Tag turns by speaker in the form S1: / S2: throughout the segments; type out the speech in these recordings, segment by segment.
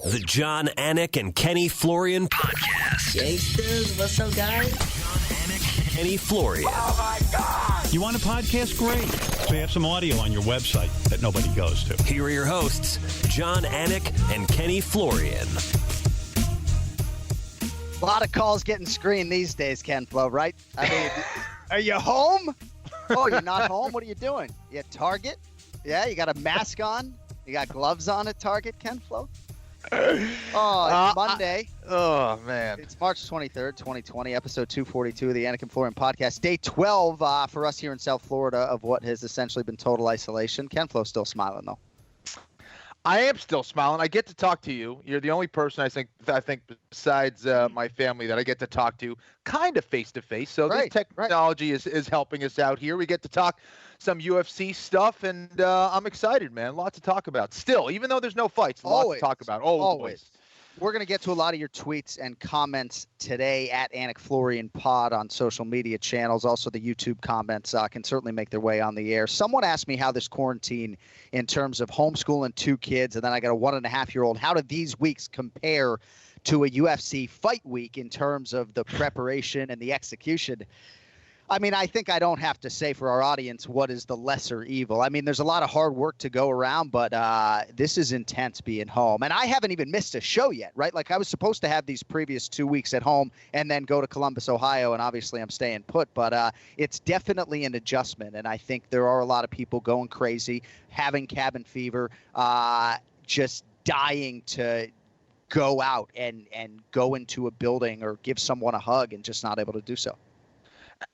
S1: The John Anik and Florian podcast.
S2: Gangsters, what's up, guys?
S1: John Anik, Kenny Florian.
S3: Oh, my God!
S4: You want a podcast? Great. So you have some audio on your website that nobody goes to.
S1: Here are your hosts, John Anik and Kenny Florian.
S5: A lot of calls getting screened these days, Ken Flo, right? I mean, are you home? Oh, you're not home? What are you doing? You at Target? Yeah, you got a mask on? You got gloves on at Target, Ken Flo? Oh, it's Monday.
S3: Oh, man.
S5: It's March 23rd, 2020, episode 242 of the Anik and Florian podcast. Day 12 for us here in South Florida of what has essentially been total isolation. Ken Flo's still smiling, though.
S3: I am still smiling. I get to talk to you. You're the only person I think besides my family that I get to talk to kind of face to face. So
S5: Right,
S3: this technology is helping us out here. We get to talk some UFC stuff, and I'm excited, man. Lots to talk about. Still, even though there's no fights, lots to talk about. Always.
S5: We're going to get to a lot of your tweets and comments today at Anik Florian Pod on social media channels. Also, the YouTube comments can certainly make their way on the air. Someone asked me how this quarantine, in terms of homeschooling 2 kids, and then I got a 1.5-year-old, how do these weeks compare to a UFC fight week in terms of the preparation and the execution? I mean, I think I don't have to say for our audience what is the lesser evil. I mean, there's a lot of hard work to go around, but this is intense being home. And I haven't even missed a show yet, right? Like, I was supposed to have these previous 2 weeks at home and then go to Columbus, Ohio, and obviously I'm staying put. But it's definitely an adjustment, and I think there are a lot of people going crazy, having cabin fever, just dying to go out and go into a building or give someone a hug and just not able to do so.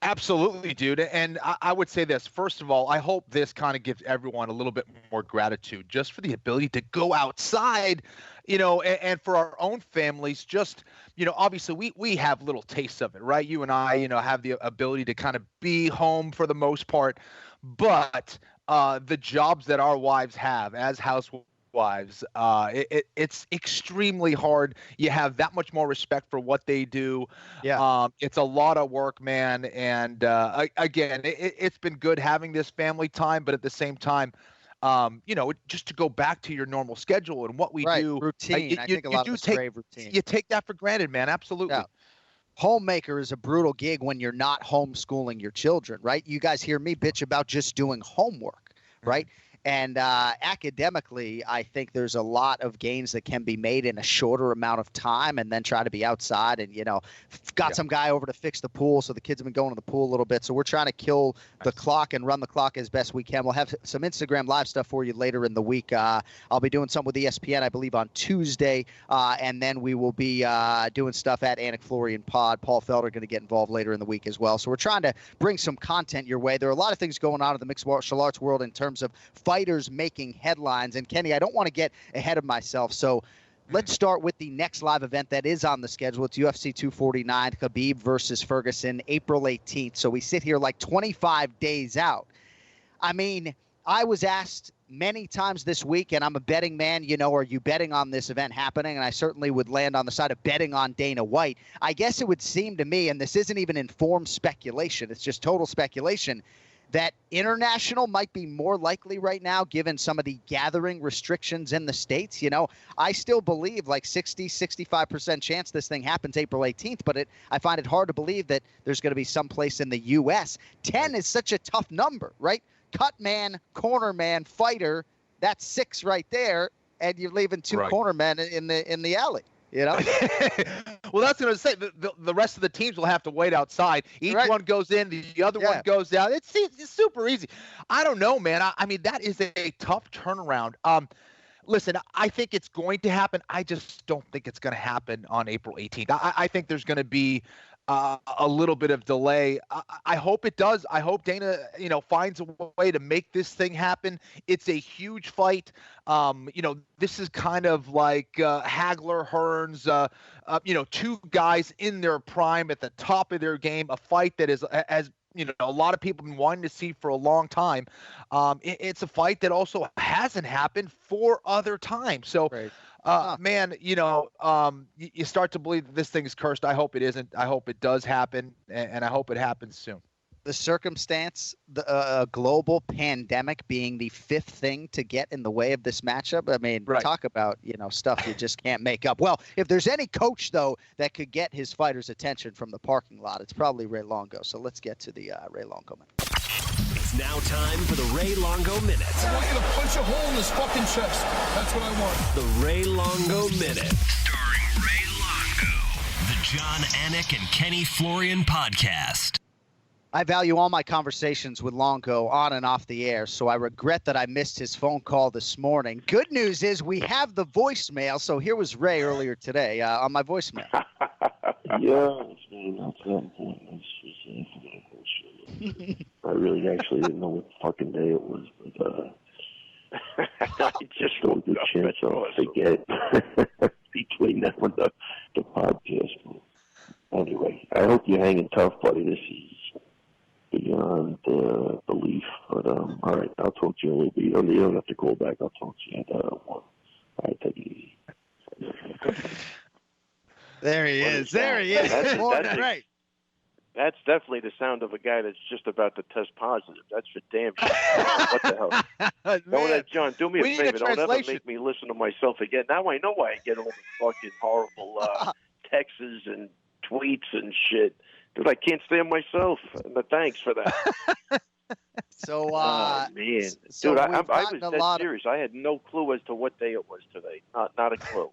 S3: Absolutely, dude. And I would say this. First of all, I hope this kind of gives everyone a little bit more gratitude just for the ability to go outside, and for our own families, just, obviously we have little tastes of it, right? You and I, have the ability to kind of be home for the most part. But the jobs that our wives have as housewives, it's extremely hard. You have that much more respect for what they do.
S5: Yeah.
S3: It's a lot of work, man. And again, it's been good having this family time, but at the same time, just to go back to your normal schedule and what we do.
S5: Routine. I think a lot of us crave routine.
S3: You take that for granted, man. Absolutely. Yeah.
S5: Homemaker is a brutal gig when you're not homeschooling your children, right? You guys hear me bitch about just doing homework, right? Mm-hmm. And academically, I think there's a lot of gains that can be made in a shorter amount of time, and then try to be outside and, got some guy over to fix the pool. So the kids have been going to the pool a little bit. So we're trying to kill the clock and run the clock as best we can. We'll have some Instagram live stuff for you later in the week. I'll be doing something with ESPN, I believe, on Tuesday. And then we will be doing stuff at Anik Florian Pod. Paul Felder going to get involved later in the week as well. So we're trying to bring some content your way. There are a lot of things going on in the mixed martial arts world in terms of fighters making headlines. And Kenny, I don't want to get ahead of myself, so let's start with the next live event that is on the schedule. It's UFC 249, Khabib versus Ferguson, April 18th. So we sit here like 25 days out. I mean, I was asked many times this week, and I'm a betting man, are you betting on this event happening? And I certainly would land on the side of betting on Dana White. I guess it would seem to me, and this isn't even informed speculation, it's just total speculation, that international might be more likely right now, given some of the gathering restrictions in the States. I still believe like 65% chance this thing happens April 18th, but I find it hard to believe that there's going to be some place in the U.S. 10 is such a tough number, right? Cut man, corner man, fighter, that's 6 right there, and you're leaving 2 corner men in the alley. Well,
S3: that's going to say the rest of the teams will have to wait outside. Each one goes in, the other one goes out. It's super easy. I don't know, man. I mean, that is a tough turnaround. Listen, I think it's going to happen. I just don't think it's going to happen on April 18th. I think there's going to be a little bit of delay. I hope it does. I hope Dana, finds a way to make this thing happen. It's a huge fight. This is kind of like Hagler, Hearns, 2 guys in their prime at the top of their game, a fight that is as a lot of people have been wanting to see for a long time. It's a fight that also hasn't happened 4 other times. So, man, you start to believe that this thing is cursed. I hope it isn't. I hope it does happen, and I hope it happens soon.
S5: the circumstance, the global pandemic being the fifth thing to get in the way of this matchup. I mean, talk about, stuff you just can't make up. Well, if there's any coach, though, that could get his fighters' attention from the parking lot, it's probably Ray Longo. So let's get to the Ray Longo Minute.
S1: It's now time for the Ray Longo Minute.
S6: I want you to punch a hole in his fucking chest. That's what I want.
S1: The Ray Longo Minute. Starring Ray Longo. The John Anik and Kenny Florian podcast.
S5: I value all my conversations with Longo on and off the air, so I regret that I missed his phone call this morning. Good news is we have the voicemail, so here was Ray earlier today on my voicemail.
S7: I really actually didn't know what fucking day it was, but I just don't do chance I'll forget between now and the podcast. Anyway, I hope you're hanging tough, buddy. This is beyond belief, but all right, I'll talk to you a little bit. You don't have to call back. I'll talk to you at 1. All right, take it easy.
S5: There he is. There he is. That's great.
S8: That's definitely the sound of a guy that's just about to test positive. That's for damn sure. What the hell? Don't John, do me a favor. Don't ever make me listen to myself again. Now I know why I get all the fucking horrible texts and tweets and shit. Because I can't stand myself. But thanks for that.
S5: So,
S8: man.
S5: So
S8: dude, I was dead serious. I had no clue as to what day it was today. Not a clue.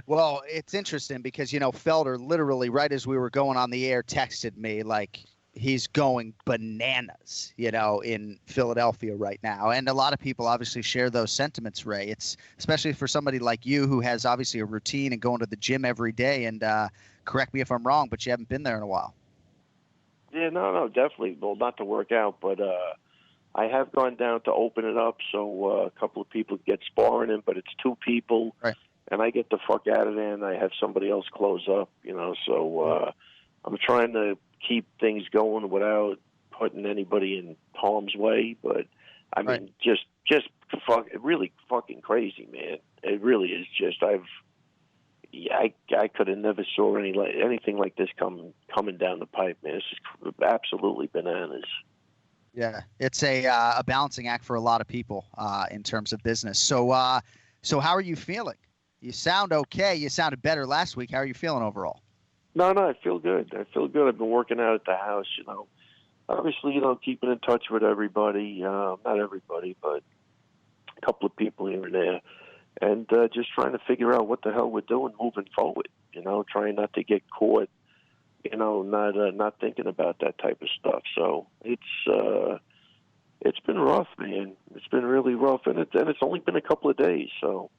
S5: Well, it's interesting because, Felder literally right as we were going on the air texted me like he's going bananas, in Philadelphia right now. And a lot of people obviously share those sentiments, Ray. It's especially for somebody like you who has obviously a routine and going to the gym every day. And correct me if I'm wrong, but you haven't been there in a while.
S8: Yeah, no, definitely. Well, not to work out, but I have gone down to open it up so a couple of people get sparring in, but it's 2 people.
S5: Right.
S8: And I get the fuck out of there, and I have somebody else close up, So I'm trying to keep things going without putting anybody in harm's way. But I mean, just really fucking crazy, man. It really is. Just I could have never saw anything like this coming down the pipe, man. It's just absolutely bananas.
S5: Yeah, it's a balancing act for a lot of people in terms of business. So how are you feeling? You sound okay. You sounded better last week. How are you feeling overall?
S8: No, I feel good. I've been working out at the house, Obviously, keeping in touch with everybody. Not everybody, but a couple of people here and there. And just trying to figure out what the hell we're doing moving forward. Trying not to get caught, not thinking about that type of stuff. So it's been rough, man. It's been really rough. And it's only been a couple of days, so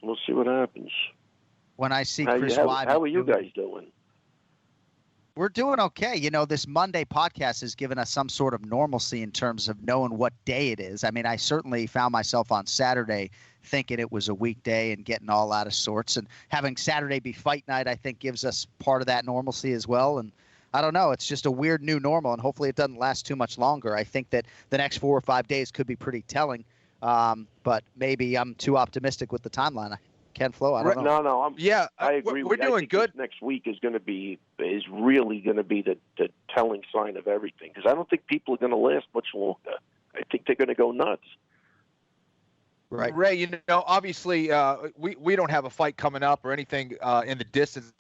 S8: we'll see what happens.
S5: When I see Chris Weidman,
S8: how are you guys doing?
S5: We're doing okay. This Monday podcast has given us some sort of normalcy in terms of knowing what day it is. I mean, I certainly found myself on Saturday thinking it was a weekday and getting all out of sorts. And having Saturday be fight night, I think, gives us part of that normalcy as well. And I don't know. It's just a weird new normal, and hopefully it doesn't last too much longer. I think that the next 4 or 5 days could be pretty telling. But maybe I'm too optimistic with the timeline. Ken Flo, I don't know.
S8: No, I agree.
S3: We're doing good.
S8: Next week is really going to be the telling sign of everything, because I don't think people are going to last much longer. I think they're going to go nuts.
S3: Right. Ray, obviously we don't have a fight coming up or anything in the distance.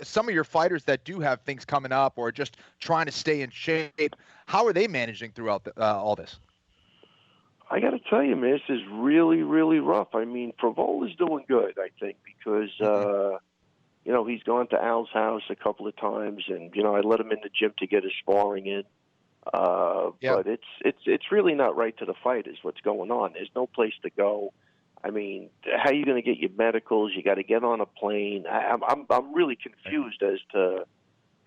S3: Some of your fighters that do have things coming up or just trying to stay in shape, how are they managing throughout all this?
S8: I got to tell you, man, this is really, really rough. I mean, Frovola's doing good, I think, because, he's gone to Al's house a couple of times, and, I let him in the gym to get his sparring in. But it's really not right to the fight is what's going on. There's no place to go. I mean, how are you going to get your medicals? You got to get on a plane. I'm really confused as to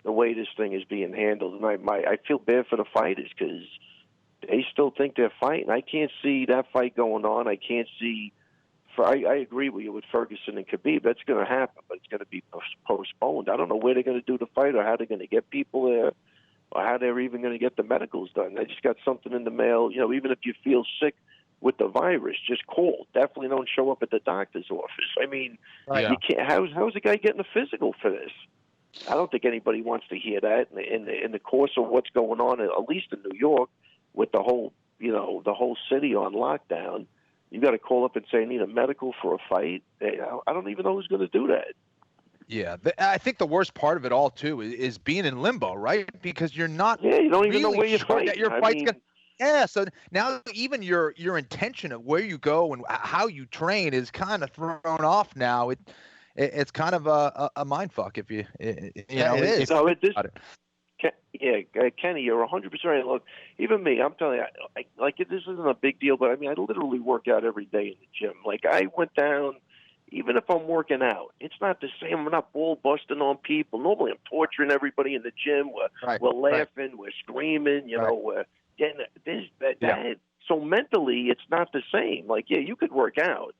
S8: the way this thing is being handled, and I feel bad for the fighters because they still think they're fighting. I can't see that fight going on. I can't see. I agree with you with Ferguson and Khabib. That's going to happen, but it's going to be postponed. I don't know where they're going to do the fight or how they're going to get people there or how they're even going to get the medicals done. I just got something in the mail. Even if you feel sick with the virus, just call. Definitely don't show up at the doctor's office. I mean, you can't. How's a guy getting a physical for this? I don't think anybody wants to hear that in the course of what's going on, at least in New York, with the whole city on lockdown. You got to call up and say, I need a medical for a fight. I don't even know who's going to do that.
S3: Yeah, I think the worst part of it all too is being in limbo, right? Because you're not.
S8: Yeah, you don't even know
S3: really
S8: where you're
S3: sure
S8: fighting.
S3: that your fight's gonna. Yeah, so now even your intention of where you go and how you train is kind of thrown off now. It's kind of a mind fuck if you know.
S5: It is.
S8: No, Kenny, you're 100% right. Look, even me, I'm telling you, this isn't a big deal, but I mean, I literally work out every day in the gym. Like, I went down, even if I'm working out, it's not the same. I'm not ball busting on people. Normally, I'm torturing everybody in the gym. We're laughing, we're screaming, you know, we're getting that. So mentally, it's not the same. Like, yeah, you could work out,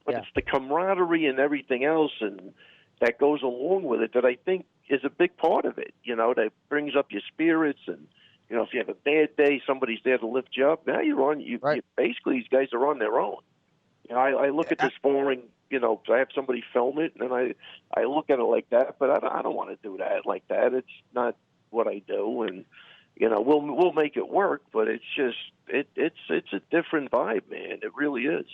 S8: but it's the camaraderie and everything else and that goes along with it that I think is a big part of it, you know, that brings up your spirits. And, you know, if you have a bad day, somebody's there to lift you up. Now you basically, these guys are on their own. You know, I look at this sparring, you know, I have somebody film it, and I look at it like that, but I don't want to do that like that. It's not what I do. And, you know, we'll make it work, but it's just, it's a different vibe, man. It really is.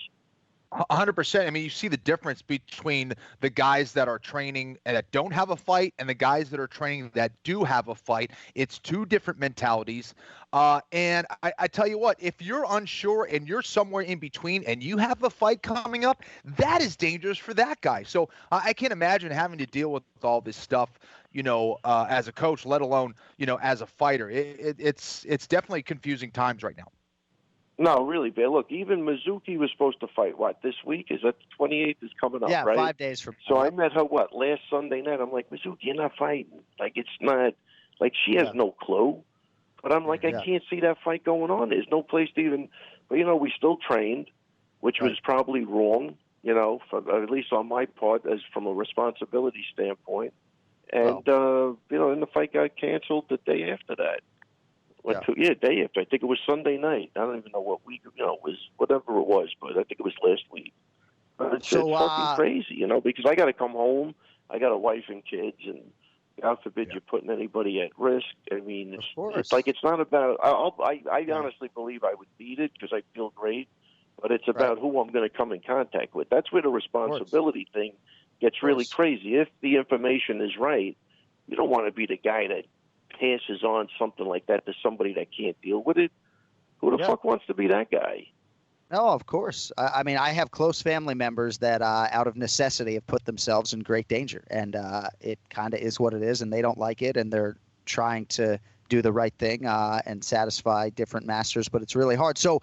S3: 100%. I mean, you see the difference between the guys that are training and that don't have a fight and the guys that are training that do have a fight. It's two different mentalities. And I tell you what, if you're unsure and you're somewhere in between and you have a fight coming up, that is dangerous for that guy. So I can't imagine having to deal with all this stuff, you know, as a coach, let alone, you know, as a fighter. It's definitely confusing times right now.
S8: No, really, Bill. Look, even Mizuki was supposed to fight, this week? Is that the 28th is coming up, right?
S5: Yeah, 5 days from
S8: now. So I met her, last Sunday night. I'm like, Mizuki, you're not fighting. Like, it's not, like, she has no clue. But I'm like, I can't see that fight going on. There's no place to even, but, you know, we still trained, which was probably wrong, you know, at least on my part, as from a responsibility standpoint. And, you know, and the fight got canceled the day after that. Day after. I think it was Sunday night. I don't even know what week, you know, it was whatever it was, but I think it was last week. It's fucking crazy, you know, because I got to come home. I got a wife and kids, and God forbid you're putting anybody at risk. I mean, it's like it's not about. I honestly believe I would beat it because I feel great, but it's about who I'm going to come in contact with. That's where the responsibility thing gets really crazy. If the information is right, you don't want to be the guy that passes on something like that to somebody that can't deal with it. Who the fuck wants to be that guy?
S5: No, of course. I mean, I have close family members that out of necessity have put themselves in great danger, and it kind of is what it is, and they don't like it, and they're trying to do the right thing and satisfy different masters, but it's really hard. So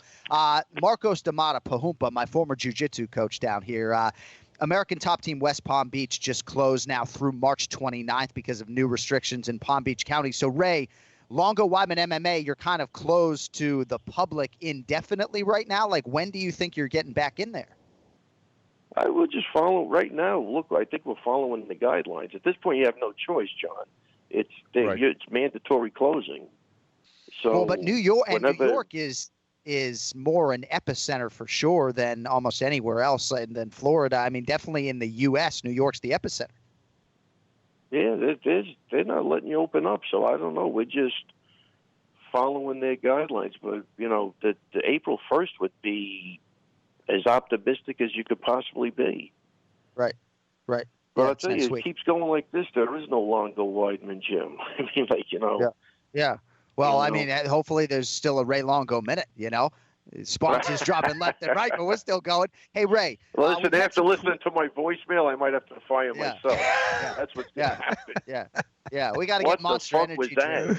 S5: Marcos D'Amata Pahumpa, my former jiu-jitsu coach down here, American Top Team West Palm Beach just closed now through March 29th because of new restrictions in Palm Beach County. So, Ray, Longo Weidman MMA, you're kind of closed to the public indefinitely right now. Like, when do you think you're getting back in there?
S8: I will just follow right now. Look, I think we're following the guidelines. At this point, you have no choice, John. It's mandatory closing. So,
S5: but New York is more an epicenter for sure than almost anywhere else, and than Florida. I mean, definitely in the U.S., New York's the epicenter.
S8: Yeah, they're not letting you open up, so I don't know. We're just following their guidelines. But, you know, the April 1st would be as optimistic as you could possibly be.
S5: Right.
S8: But I'll tell you, it keeps going like this. There is no Longo Weidman gym. I mean, like, you know.
S5: Yeah. Well, I mean, hopefully there's still a Ray Longo minute, you know. Sponsors dropping left and right, but we're still going. Hey, Ray.
S8: Well, listen, after listening to my voicemail, I might have to fire myself. That's what's going to happen.
S5: Yeah. We got to get Monster Energy.
S8: What the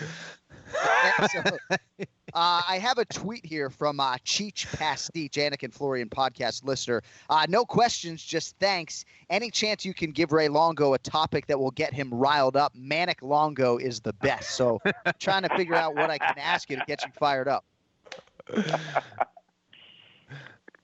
S8: fuck was that?
S5: I have a tweet here from Cheech Pastiche, Anik and Florian podcast listener. No questions, just thanks. Any chance you can give Ray Longo a topic that will get him riled up? Manic Longo is the best. So trying to figure out what I can ask you to get you fired up.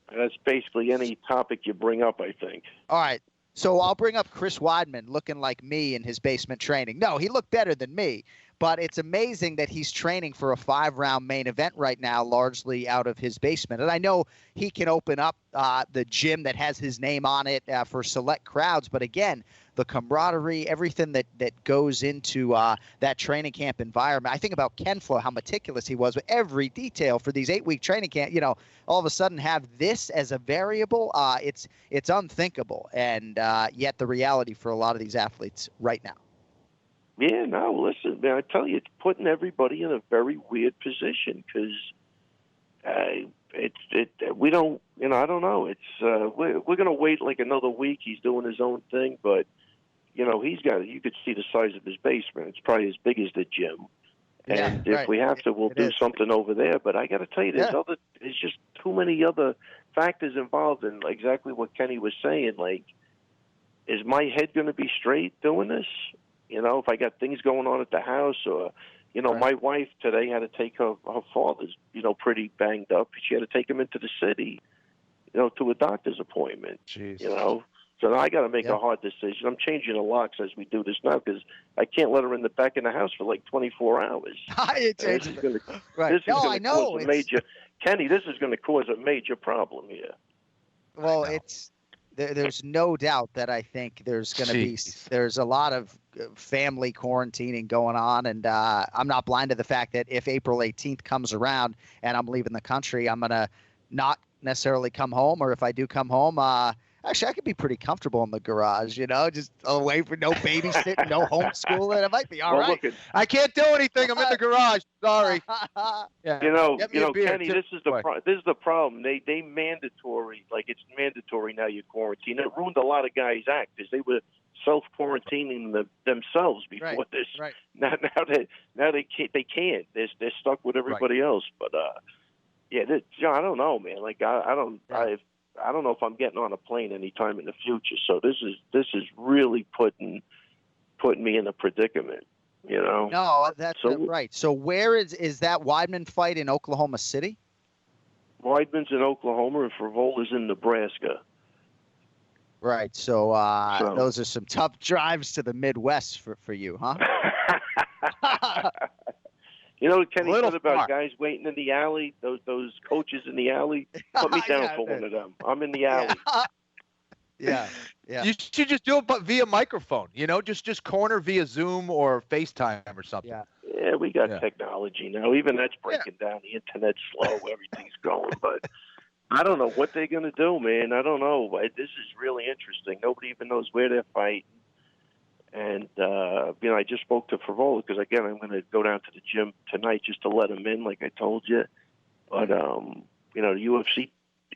S8: That's basically any topic you bring up, I think.
S5: All right. So I'll bring up Chris Weidman looking like me in his basement training. No, he looked better than me. But it's amazing that he's training for a 5-round main event right now, largely out of his basement. And I know he can open up the gym that has his name on it for select crowds. But again, the camaraderie, everything that goes into that training camp environment. I think about Ken Flo, how meticulous he was with every detail for these 8-week training camp. All of a sudden have this as a variable. It's unthinkable. And yet the reality for a lot of these athletes right now.
S8: Yeah, no, listen, man, I tell you, it's putting everybody in a very weird position because we don't, I don't know. It's we're going to wait like another week. He's doing his own thing, but, you could see the size of his basement. It's probably as big as the gym. And if we have to, we'll do something over there. But I got to tell you, there's just too many other factors involved in exactly what Kenny was saying. Like, is my head going to be straight doing this? If I got things going on at the house or, my wife today had to take her father's, pretty banged up. She had to take him into the city, to a doctor's appointment.
S3: Jeez.
S8: So now I got to make a hard decision. I'm changing the locks as we do this now because I can't let her in the back of the house for like 24 hours. This is going to cause a major, Kenny, this is going to cause a major problem here.
S5: Well, there's no doubt that I think there's going to there's a lot of family quarantining going on. And I'm not blind to the fact that if April 18th comes around and I'm leaving the country, I'm going to not necessarily come home. Or if I do come home, actually, I could be pretty comfortable in the garage, just away from no babysitting, no homeschooling. It might be all right.
S8: Look,
S3: I can't do anything. I'm in the garage. Sorry.
S8: Kenny, this is the problem. They mandatory, like it's mandatory now. You quarantine. It ruined a lot of guys' act because they were self-quarantining themselves before this.
S5: Right.
S8: Now they can't. They're stuck with everybody else. But I don't know, man. Like I don't know if I'm getting on a plane anytime in the future. So this is really putting me in a predicament.
S5: No, that's right. So where is that Weidman fight in Oklahoma City?
S8: Weidman's in Oklahoma and Fravola's in Nebraska.
S5: Right. So those are some tough drives to the Midwest for you, huh?
S8: What Kenny said about guys waiting in the alley, those coaches in the alley? Put me down for one of them. I'm in the alley.
S5: Yeah.
S3: You should just do it via microphone, just corner via Zoom or FaceTime or something.
S8: Yeah, we got technology now. Even that's breaking down. The internet's slow. Everything's going. But I don't know what they're going to do, man. I don't know. This is really interesting. Nobody even knows where they're fighting. And, I just spoke to Favola because, again, I'm going to go down to the gym tonight just to let him in, like I told you. But, the UFC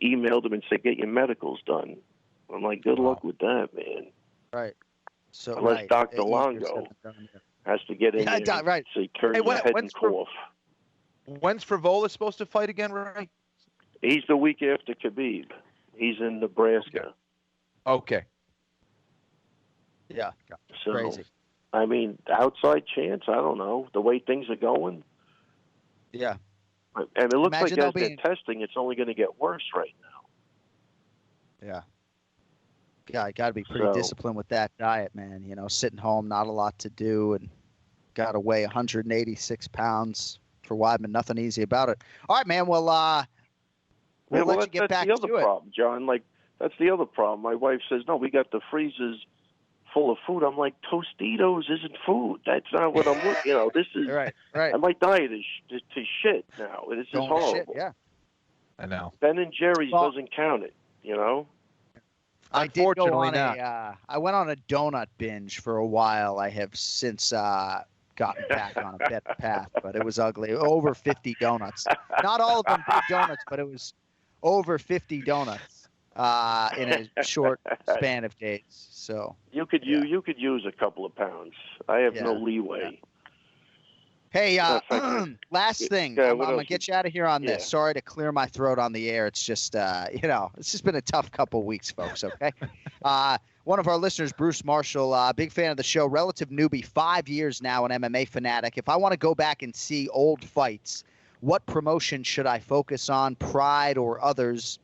S8: emailed him and said, get your medicals done. I'm like, good luck with that, man.
S5: Right. So
S8: unless Dr. Longo has to get in there and say, turn your head and cough.
S3: When's Favola supposed to fight again, Ray?
S8: He's the week after Khabib. He's in Nebraska.
S3: Okay.
S5: Yeah.
S8: So,
S5: crazy.
S8: I mean, outside chance, I don't know. The way things are going.
S5: Yeah.
S8: And it looks like as they're testing, it's only going to get worse right now.
S5: Yeah. Yeah, you got to be pretty disciplined with that diet, man. Sitting home, not a lot to do, and got to weigh 186 pounds for Weidman. Nothing easy about it. All right, man. Well, we'll let you get back to it.
S8: That's the other problem, John. Like, that's the other problem. My wife says, no, we got the freezers full of food. I'm like, Tostitos isn't food. That's not what I'm looking. This is
S5: right.
S8: My diet is to shit now. This is horrible.
S5: Shit, yeah,
S3: I know.
S8: Ben and Jerry's doesn't count it.
S5: I did go on I went on a donut binge for a while. I have since gotten back on a better path, but it was ugly. Over 50 donuts. Not all of them big donuts, but it was over 50 donuts in a short span of days. So
S8: you could use a couple of pounds. I have no leeway.
S5: Hey, last thing. I'm going to get you out of here on this. Sorry to clear my throat on the air. It's just, it's just been a tough couple weeks, folks, okay? One of our listeners, Bruce Marshall, big fan of the show, relative newbie, 5 years now, an MMA fanatic. If I want to go back and see old fights, what promotion should I focus on, Pride or others?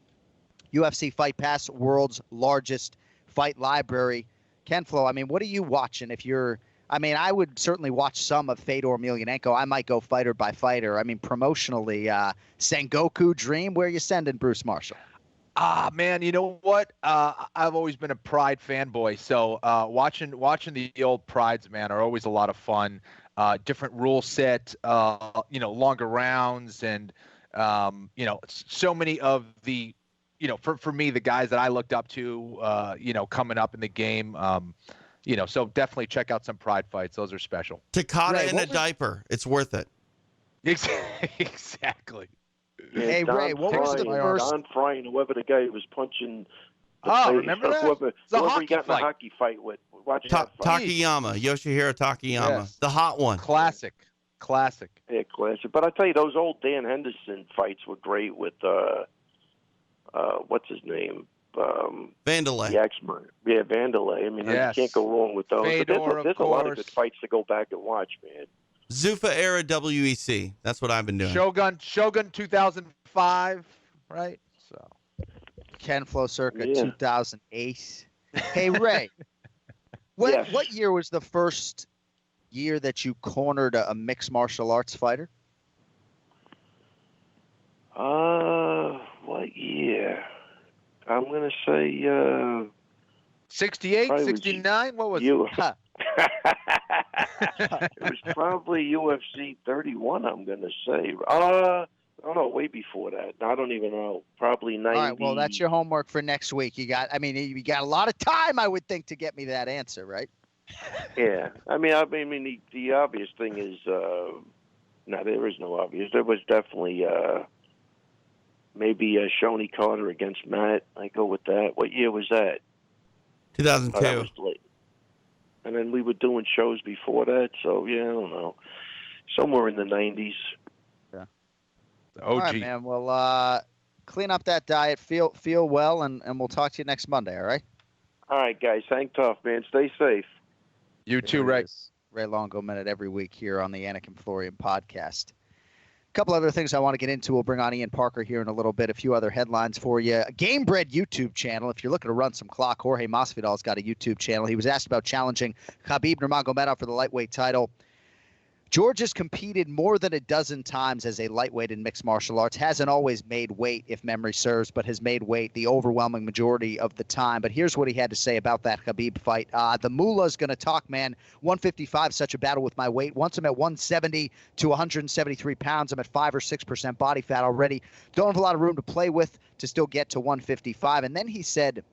S5: UFC Fight Pass, world's largest fight library. Ken Flo, I mean, what are you watching if you're I mean, I would certainly watch some of Fedor Emelianenko. I might go fighter by fighter. I mean, promotionally, Sengoku Dream, where you sending Bruce Marshall?
S3: Man, you know what? I've always been a Pride fanboy, so watching the old Prides, man, are always a lot of fun. Different rule set, longer rounds, and so many of the, for me, the guys that I looked up to, coming up in the game. So definitely check out some Pride fights. Those are special.
S9: Takada in a diaper. It's worth it.
S3: Exactly.
S8: Yeah,
S5: hey, Ray, what was the first?
S8: Don Fryan, whoever the guy who was punching.
S3: Remember that?
S8: Whoever he got in
S3: fight.
S8: the hockey fight with. Watch that fight.
S9: Takayama, Yoshihiro Takayama.
S3: Yes.
S9: The hot one.
S3: Classic.
S8: Yeah, classic. But I tell you, those old Dan Henderson fights were great with, what's his name?
S9: Vandalay.
S8: The X-Men. Yeah, Vandalay. I mean, you can't go wrong with those.
S3: Fedor,
S8: but there's a lot of good fights to go back and watch, man.
S9: Zuffa era WEC. That's what I've been doing.
S3: Shogun 2005, right? So
S5: Ken Flo circa
S8: Yeah.
S5: 2008. Hey, Ray, what year was the first year that you cornered a mixed martial arts fighter?
S8: What year? I'm going to say
S3: 68, 69? What was
S8: you?
S3: it?
S8: It was probably UFC 31, I'm going to say. Oh, no, way before that. I don't even know. Probably 90.
S5: All right, well, that's your homework for next week. You got a lot of time, I would think, to get me that answer, right?
S8: Yeah. I mean, the obvious thing is, no, there is no obvious. There was definitely maybe Shoney Carter against Matt. I go with that. What year was that?
S9: 2002.
S8: Oh, that was late. And then we were doing shows before that, so yeah, I don't know. Somewhere in the 90s.
S5: Yeah.
S3: OG.
S5: All right, man. Well, clean up that diet, feel well, and we'll talk to you next Monday, all right?
S8: All right, guys. Hang tough, man. Stay safe.
S3: You too, Ray.
S5: Ray Longo Minute every week here on the Anik and Florian podcast. A couple other things I want to get into. We'll bring on Ian Parker here in a little bit. A few other headlines for you. Gamebred YouTube channel. If you're looking to run some clock, Jorge Masvidal's got a YouTube channel. He was asked about challenging Khabib Nurmagomedov for the lightweight title. George has competed more than a dozen times as a lightweight in mixed martial arts. Hasn't always made weight, if memory serves, but has made weight the overwhelming majority of the time. But here's what he had to say about that Khabib fight. The Mullah's going to talk, man. 155, such a battle with my weight. Once I'm at 170 to 173 pounds, I'm at 5 or 6% body fat already. Don't have a lot of room to play with to still get to 155. And then he said,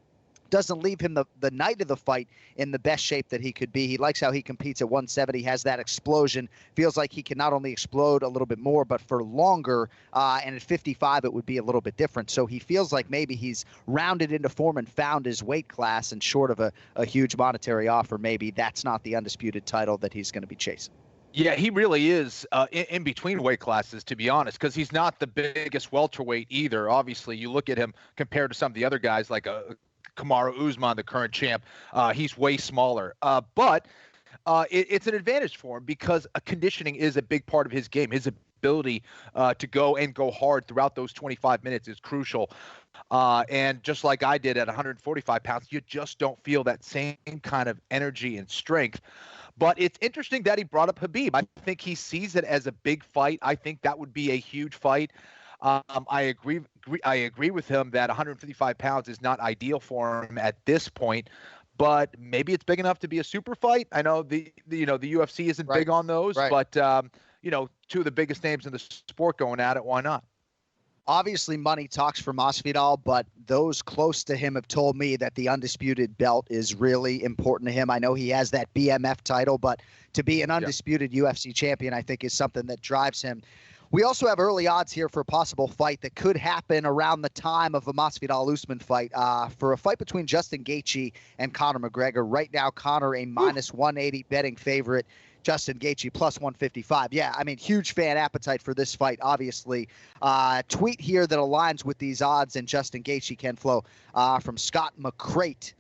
S5: doesn't leave him the night of the fight in the best shape that he could be. He likes how he competes at 170, has that explosion, feels like he can not only explode a little bit more, but for longer, and at 55 it would be a little bit different. So he feels like maybe he's rounded into form and found his weight class, and short of a huge monetary offer, maybe that's not the undisputed title that he's going to be chasing.
S3: Yeah, he really is in between weight classes, to be honest, because he's not the biggest welterweight either. Obviously, you look at him compared to some of the other guys like Kamaru Usman, the current champ, he's way smaller. But it's an advantage for him because conditioning is a big part of his game. His ability to go hard throughout those 25 minutes is crucial. And just like I did at 145 pounds, you just don't feel that same kind of energy and strength. But it's interesting that he brought up Khabib. I think he sees it as a big fight. I think that would be a huge fight. I agree with him that 155 pounds is not ideal for him at this point, but maybe it's big enough to be a super fight. I know the UFC isn't big on those, but two of the biggest names in the sport going at it, why not?
S5: Obviously, money talks for Masvidal, but those close to him have told me that the undisputed belt is really important to him. I know he has that BMF title, but to be an undisputed UFC champion, I think, is something that drives him. We also have early odds here for a possible fight that could happen around the time of a Masvidal-Usman fight, for a fight between Justin Gaethje and Conor McGregor. Right now, Conor a minus 180 betting favorite. Justin Gaethje plus 155. Yeah, I mean, huge fan appetite for this fight, obviously. Tweet here that aligns with these odds and Justin Gaethje, Ken Flo, from Scott McCrate.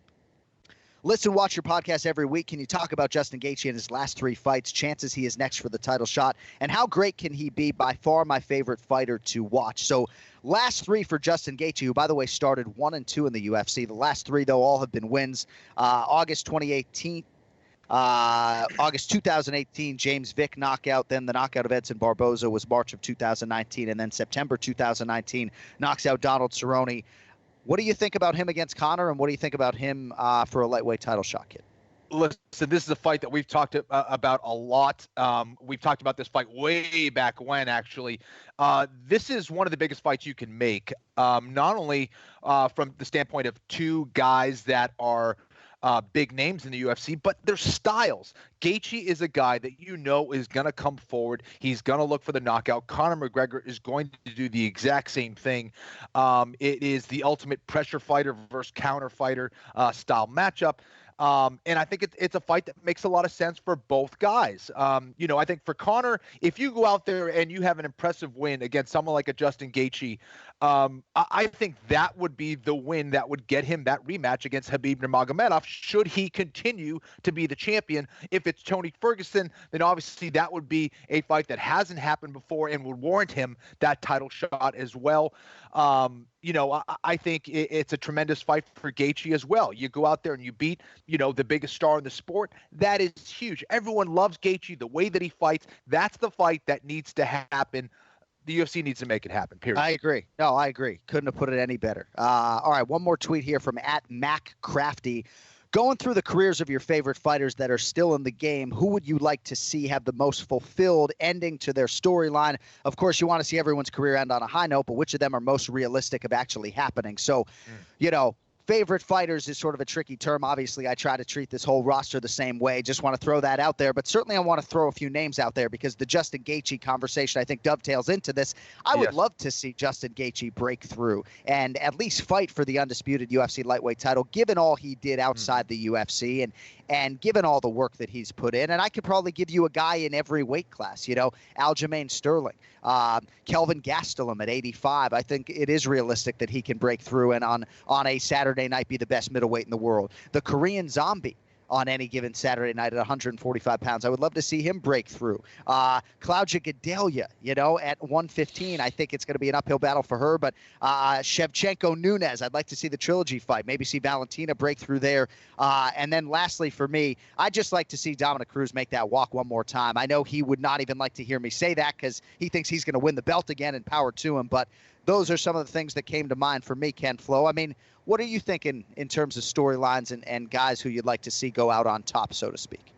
S5: Listen, watch your podcast every week. Can you talk about Justin Gaethje in his last 3 fights, chances he is next for the title shot, and how great can he be? By far my favorite fighter to watch. So last 3 for Justin Gaethje, who, by the way, started 1-2 in the UFC. The last 3, though, all have been wins. August 2018. August 2018, James Vick knockout. Then the knockout of Edson Barboza was March of 2019. And then September 2019, knocks out Donald Cerrone. What do you think about him against Conor, and what do you think about him for a lightweight title shot, kid?
S3: Listen, this is a fight that we've talked about a lot. We've talked about this fight way back when, actually. This is one of the biggest fights you can make, not only from the standpoint of two guys that are big names in the UFC, but their styles. Gaethje is a guy that you know is going to come forward. He's going to look for the knockout. Conor McGregor is going to do the exact same thing. It is the ultimate pressure fighter versus counter fighter style matchup. And I think it's a fight that makes a lot of sense for both guys. I think for Conor, if you go out there and you have an impressive win against someone like a Justin Gaethje, I think that would be the win that would get him that rematch against Khabib Nurmagomedov should he continue to be the champion. If it's Tony Ferguson, then obviously that would be a fight that hasn't happened before and would warrant him that title shot as well. I think it's a tremendous fight for Gaethje as well. You go out there and you beat, the biggest star in the sport. That is huge. Everyone loves Gaethje, the way that he fights. That's the fight that needs to happen. The UFC needs to make it happen, period.
S5: I agree. No, I agree. Couldn't have put it any better. All right, one more tweet here from @MacCrafty. Going through the careers of your favorite fighters that are still in the game, who would you like to see have the most fulfilled ending to their storyline? Of course, you want to see everyone's career end on a high note, but which of them are most realistic of actually happening? So, favorite fighters is sort of a tricky term. Obviously, I try to treat this whole roster the same way. Just want to throw that out there. But certainly I want to throw a few names out there because the Justin Gaethje conversation, I think, dovetails into this. I would love to see Justin Gaethje break through and at least fight for the undisputed UFC lightweight title, given all he did outside the UFC and given all the work that he's put in. And I could probably give you a guy in every weight class, Aljamain Sterling, Kelvin Gastelum at 85. I think it is realistic that he can break through and on a Saturday night be the best middleweight in the world. The Korean Zombie on any given Saturday night at 145 pounds. I would love to see him break through. Claudia Gadelha, at 115. I think it's going to be an uphill battle for her. But Shevchenko Nunes, I'd like to see the trilogy fight. Maybe see Valentina break through there. And then lastly for me, I'd just like to see Dominic Cruz make that walk one more time. I know he would not even like to hear me say that because he thinks he's going to win the belt again, and power to him. But those are some of the things that came to mind for me, Ken Flo. I mean, what are you thinking in terms of storylines and guys who you'd like to see go out on top, so to speak?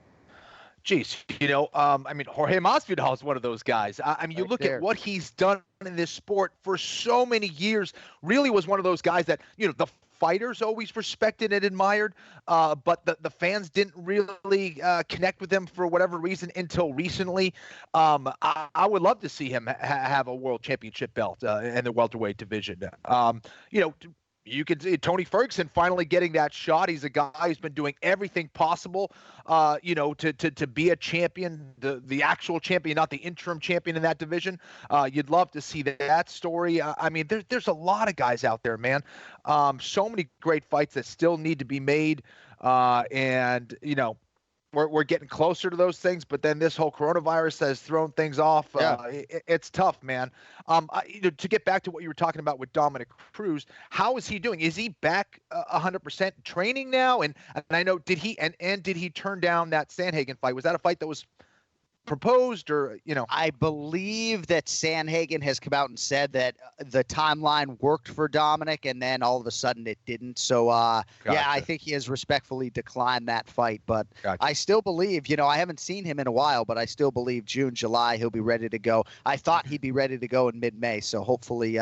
S3: Geez, Jorge Masvidal is one of those guys. You look at what he's done in this sport for so many years, really was one of those guys that, the fighters always respected and admired, but the fans didn't really connect with him for whatever reason until recently. I would love to see him have a world championship belt in the welterweight division. You could see Tony Ferguson finally getting that shot. He's a guy who's been doing everything possible, to be a champion, the actual champion, not the interim champion in that division. You'd love to see that story. There's a lot of guys out there, man. So many great fights that still need to be made. We're getting closer to those things, but then this whole coronavirus has thrown things off. It's tough, man. To get back to what you were talking about with Dominic Cruz, how is he doing? Is he back 100% training now? And I know, did he turn down that Sandhagen fight? Was that a fight that was proposed or,
S5: I believe that Sandhagen has come out and said that the timeline worked for Dominic and then all of a sudden it didn't. So, gotcha. I think he has respectfully declined that fight, but gotcha. I still believe, I haven't seen him in a while, but I still believe June, July, he'll be ready to go. I thought he'd be ready to go in mid-May. So hopefully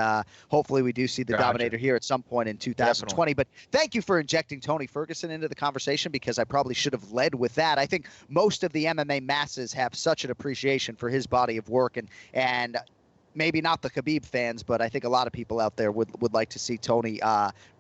S5: we do see the gotcha. Dominator here at some point in 2020, Definitely. But thank you for injecting Tony Ferguson into the conversation because I probably should have led with that. I think most of the MMA masses have such an appreciation for his body of work and maybe not the Khabib fans, but I think a lot of people out there would like to see Tony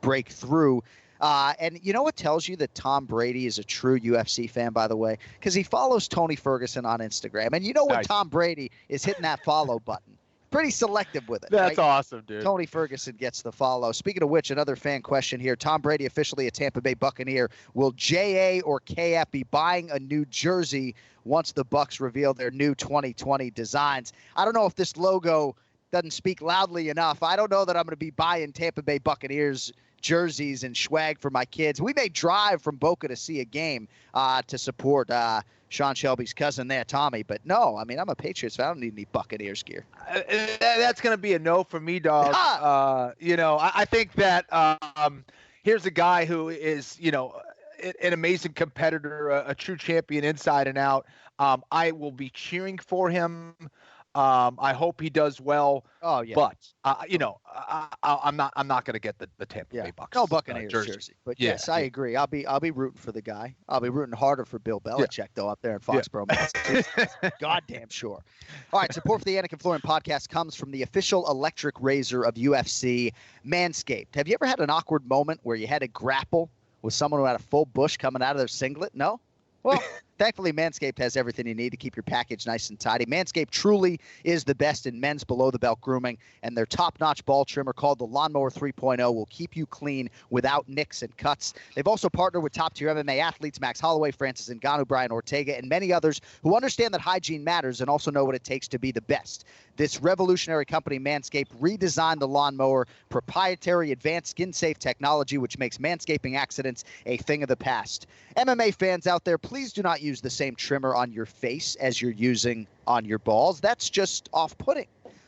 S5: break through. And you know what tells you that Tom Brady is a true UFC fan, by the way? Because he follows Tony Ferguson on Instagram. And you know when Tom Brady is hitting that follow button. Pretty selective with it.
S3: That's right? Awesome, dude.
S5: Tony Ferguson gets the follow. Speaking of which, another fan question here. Tom Brady officially a Tampa Bay Buccaneer. Will JA or KF be buying a new jersey once the Bucs reveal their new 2020 designs? I don't know if this logo doesn't speak loudly enough. I don't know that I'm going to be buying Tampa Bay Buccaneers jerseys and swag for my kids. We may drive from Boca to see a game to support Sean Shelby's cousin there, Tommy. But no, I mean, I'm a Patriots fan. I don't need any Buccaneers gear.
S3: That's going to be a no for me, dog. I think that here's a guy who is, an amazing competitor, a true champion inside and out. I will be cheering for him. I hope he does well. Oh yeah. But I'm not going to get the Tampa Bay Bucs.
S5: No Buccaneers jersey. But yes, I agree. I'll be rooting for the guy. I'll be rooting harder for Bill Belichick though up there in Foxborough, Massachusetts. Goddamn sure. All right, support for the Anik and Florian podcast comes from the official electric razor of UFC, Manscaped. Have you ever had an awkward moment where you had to grapple with someone who had a full bush coming out of their singlet? No? Well, thankfully, Manscaped has everything you need to keep your package nice and tidy. Manscaped truly is the best in men's below-the-belt grooming, and their top-notch ball trimmer called the Lawnmower 3.0 will keep you clean without nicks and cuts. They've also partnered with top-tier MMA athletes Max Holloway, Francis Ngannou, Brian Ortega, and many others who understand that hygiene matters and also know what it takes to be the best. This revolutionary company, Manscaped, redesigned the lawnmower, proprietary advanced skin-safe technology, which makes manscaping accidents a thing of the past. MMA fans out there, please do not use the same trimmer on your face as you're using on your balls. That's just off-putting.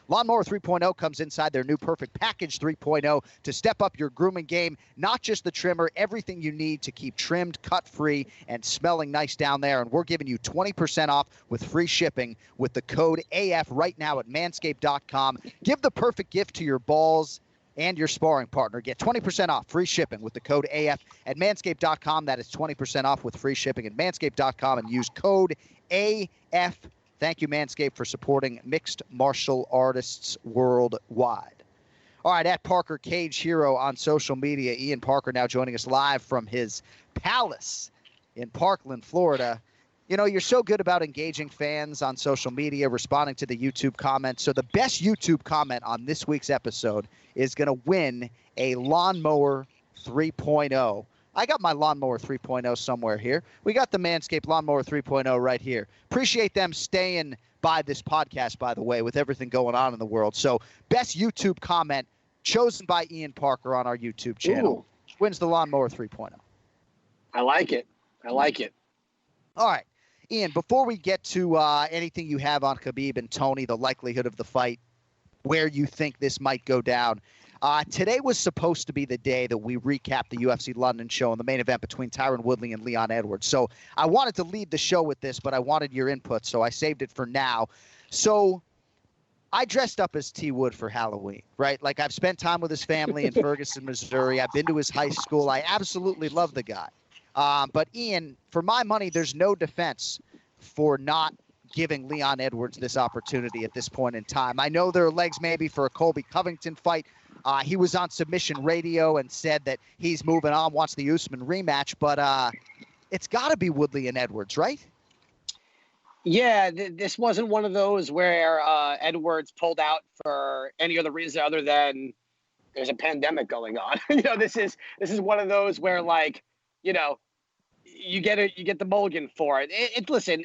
S5: Lawnmower 3.0 comes inside their new Perfect Package 3.0 to step up your grooming game. Not just the trimmer, everything you need to keep trimmed, cut-free, and smelling nice down there. And we're giving you 20% off with free shipping with the code AF right now at manscaped.com. Give the perfect gift to your balls and your sparring partner. Get 20% off free shipping with the code AF at manscaped.com. That is 20% off with free shipping at manscaped.com and use code AF. Thank you, Manscaped, for supporting mixed martial artists worldwide. All right, at Parker Cage Hero on social media. Ian Parker now joining us live from his palace in Parkland, Florida. You're so good about engaging fans on social media, responding to the YouTube comments. So the best YouTube comment on this week's episode is going to win a Lawnmower 3.0. I got my Lawnmower 3.0 somewhere here. We got the Manscaped Lawnmower 3.0 right here. Appreciate them staying by this podcast, by the way, with everything going on in the world. So best YouTube comment chosen by Ian Parker on our YouTube channel wins the Lawnmower 3.0.
S10: I like it.
S5: All right. Ian, before we get to anything you have on Khabib and Tony, the likelihood of the fight, where you think this might go down, today was supposed to be the day that we recap the UFC London show and the main event between Tyron Woodley and Leon Edwards. So I wanted to lead the show with this, but I wanted your input, so I saved it for now. So I dressed up as T. Wood for Halloween, right? Like, I've spent time with his family in Ferguson, Missouri. I've been to his high school. I absolutely love the guy. But Ian, for my money, there's no defense for not giving Leon Edwards this opportunity at this point in time. I know there are legs maybe for a Colby Covington fight. He was on Submission Radio and said that he's moving on, wants the Usman rematch, but it's got to be Woodley and Edwards, right?
S10: Yeah, this wasn't one of those where Edwards pulled out for any other reason other than there's a pandemic going on. This is one of those where, like, you get the mulligan for it. Listen,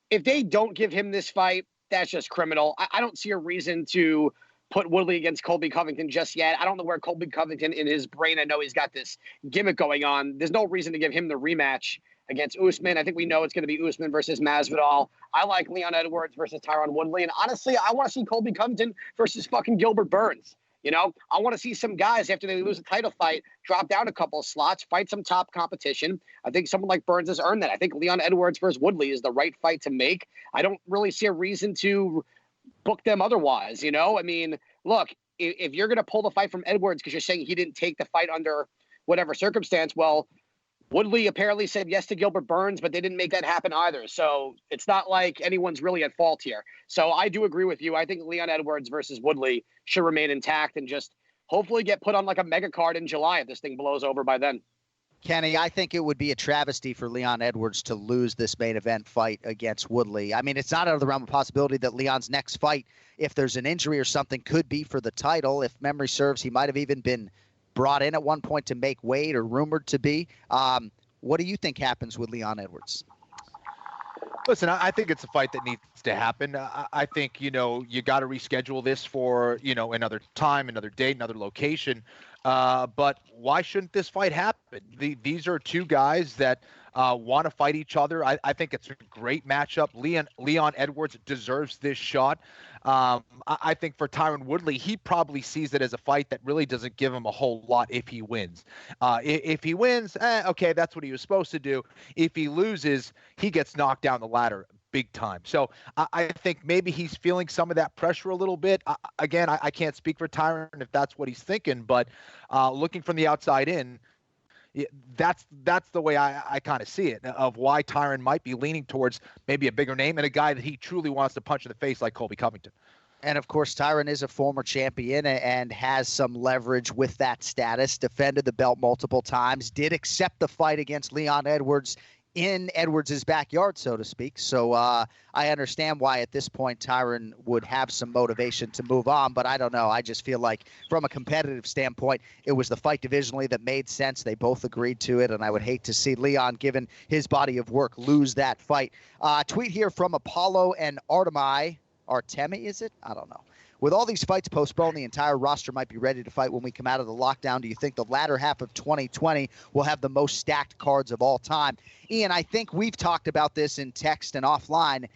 S10: if they don't give him this fight, that's just criminal. I don't see a reason to put Woodley against Colby Covington just yet. I don't know where Colby Covington in his brain. I know he's got this gimmick going on. There's no reason to give him the rematch against Usman. I think we know it's going to be Usman versus Masvidal. I like Leon Edwards versus Tyron Woodley. And honestly, I want to see Colby Covington versus fucking Gilbert Burns. I want to see some guys, after they lose a title fight, drop down a couple of slots, fight some top competition. I think someone like Burns has earned that. I think Leon Edwards versus Woodley is the right fight to make. I don't really see a reason to book them otherwise. I mean, look, if you're going to pull the fight from Edwards because you're saying he didn't take the fight under whatever circumstance, well, Woodley apparently said yes to Gilbert Burns, but they didn't make that happen either. So it's not like anyone's really at fault here. So I do agree with you. I think Leon Edwards versus Woodley should remain intact and just hopefully get put on like a mega card in July if this thing blows over by then.
S5: Kenny, I think it would be a travesty for Leon Edwards to lose this main event fight against Woodley. I mean, it's not out of the realm of possibility that Leon's next fight, if there's an injury or something, could be for the title. If memory serves, he might have even been brought in at one point to make weight or rumored to be. What do you think happens with Leon Edwards?
S3: Listen, I think it's a fight that needs to happen. I think, you got to reschedule this for, another time, another date, another location. But why shouldn't this fight happen? These are two guys that want to fight each other. I think it's a great matchup. Leon Edwards deserves this shot. I think for Tyron Woodley, he probably sees it as a fight that really doesn't give him a whole lot if he wins. If he wins, okay, that's what he was supposed to do. If he loses, he gets knocked down the ladder big time. So I think maybe he's feeling some of that pressure a little bit. Again, I can't speak for Tyron if that's what he's thinking, but looking from the outside in, that's the way I kind of see it, of why Tyron might be leaning towards maybe a bigger name and a guy that he truly wants to punch in the face like Colby Covington.
S5: And, of course, Tyron is a former champion and has some leverage with that status, defended the belt multiple times, did accept the fight against Leon Edwards in Edwards' backyard, so to speak. So I understand why at this point Tyron would have some motivation to move on, but I don't know. I just feel like from a competitive standpoint, it was the fight divisionally that made sense. They both agreed to it, and I would hate to see Leon, given his body of work, lose that fight. Tweet here from Apollo and Artemi, is it? I don't know. With all these fights postponed, the entire roster might be ready to fight when we come out of the lockdown. Do you think the latter half of 2020 will have the most stacked cards of all time? Ian, I think we've talked about this in text and offline.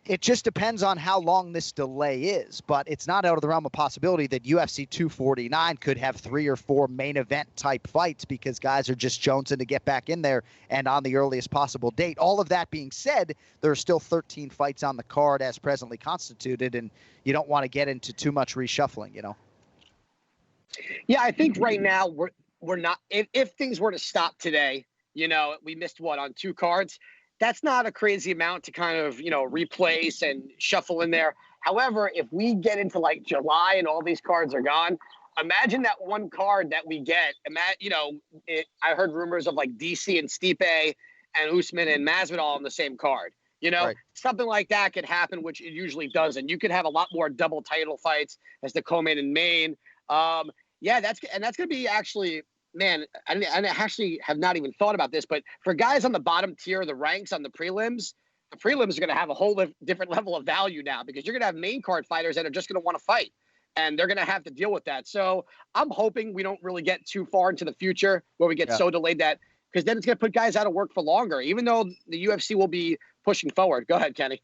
S5: It just depends on how long this delay is, but it's not out of the realm of possibility that UFC 249 could have 3 or 4 main event type fights because guys are just jonesing to get back in there and on the earliest possible date. All of that being said, there are still 13 fights on the card as presently constituted, and you don't want to get into too much reshuffling, you know?
S10: Yeah, I think right now we're not – if things were to stop today, you know, we missed, on 2 cards – that's not a crazy amount to kind of, replace and shuffle in there. However, if we get into like July and all these cards are gone, imagine that one card that we get. I heard rumors of like DC and Stipe and Usman and Masvidal on the same card. Right. Something like that could happen, which it usually doesn't. You could have a lot more double title fights as the co-main and main. That's going to be actually. Man, I actually have not even thought about this, but for guys on the bottom tier of the ranks on the prelims are going to have a whole different level of value now because you're going to have main card fighters that are just going to want to fight, and they're going to have to deal with that. So I'm hoping we don't really get too far into the future where we get so delayed that because then it's going to put guys out of work for longer, even though the UFC will be pushing forward. Go ahead, Kenny.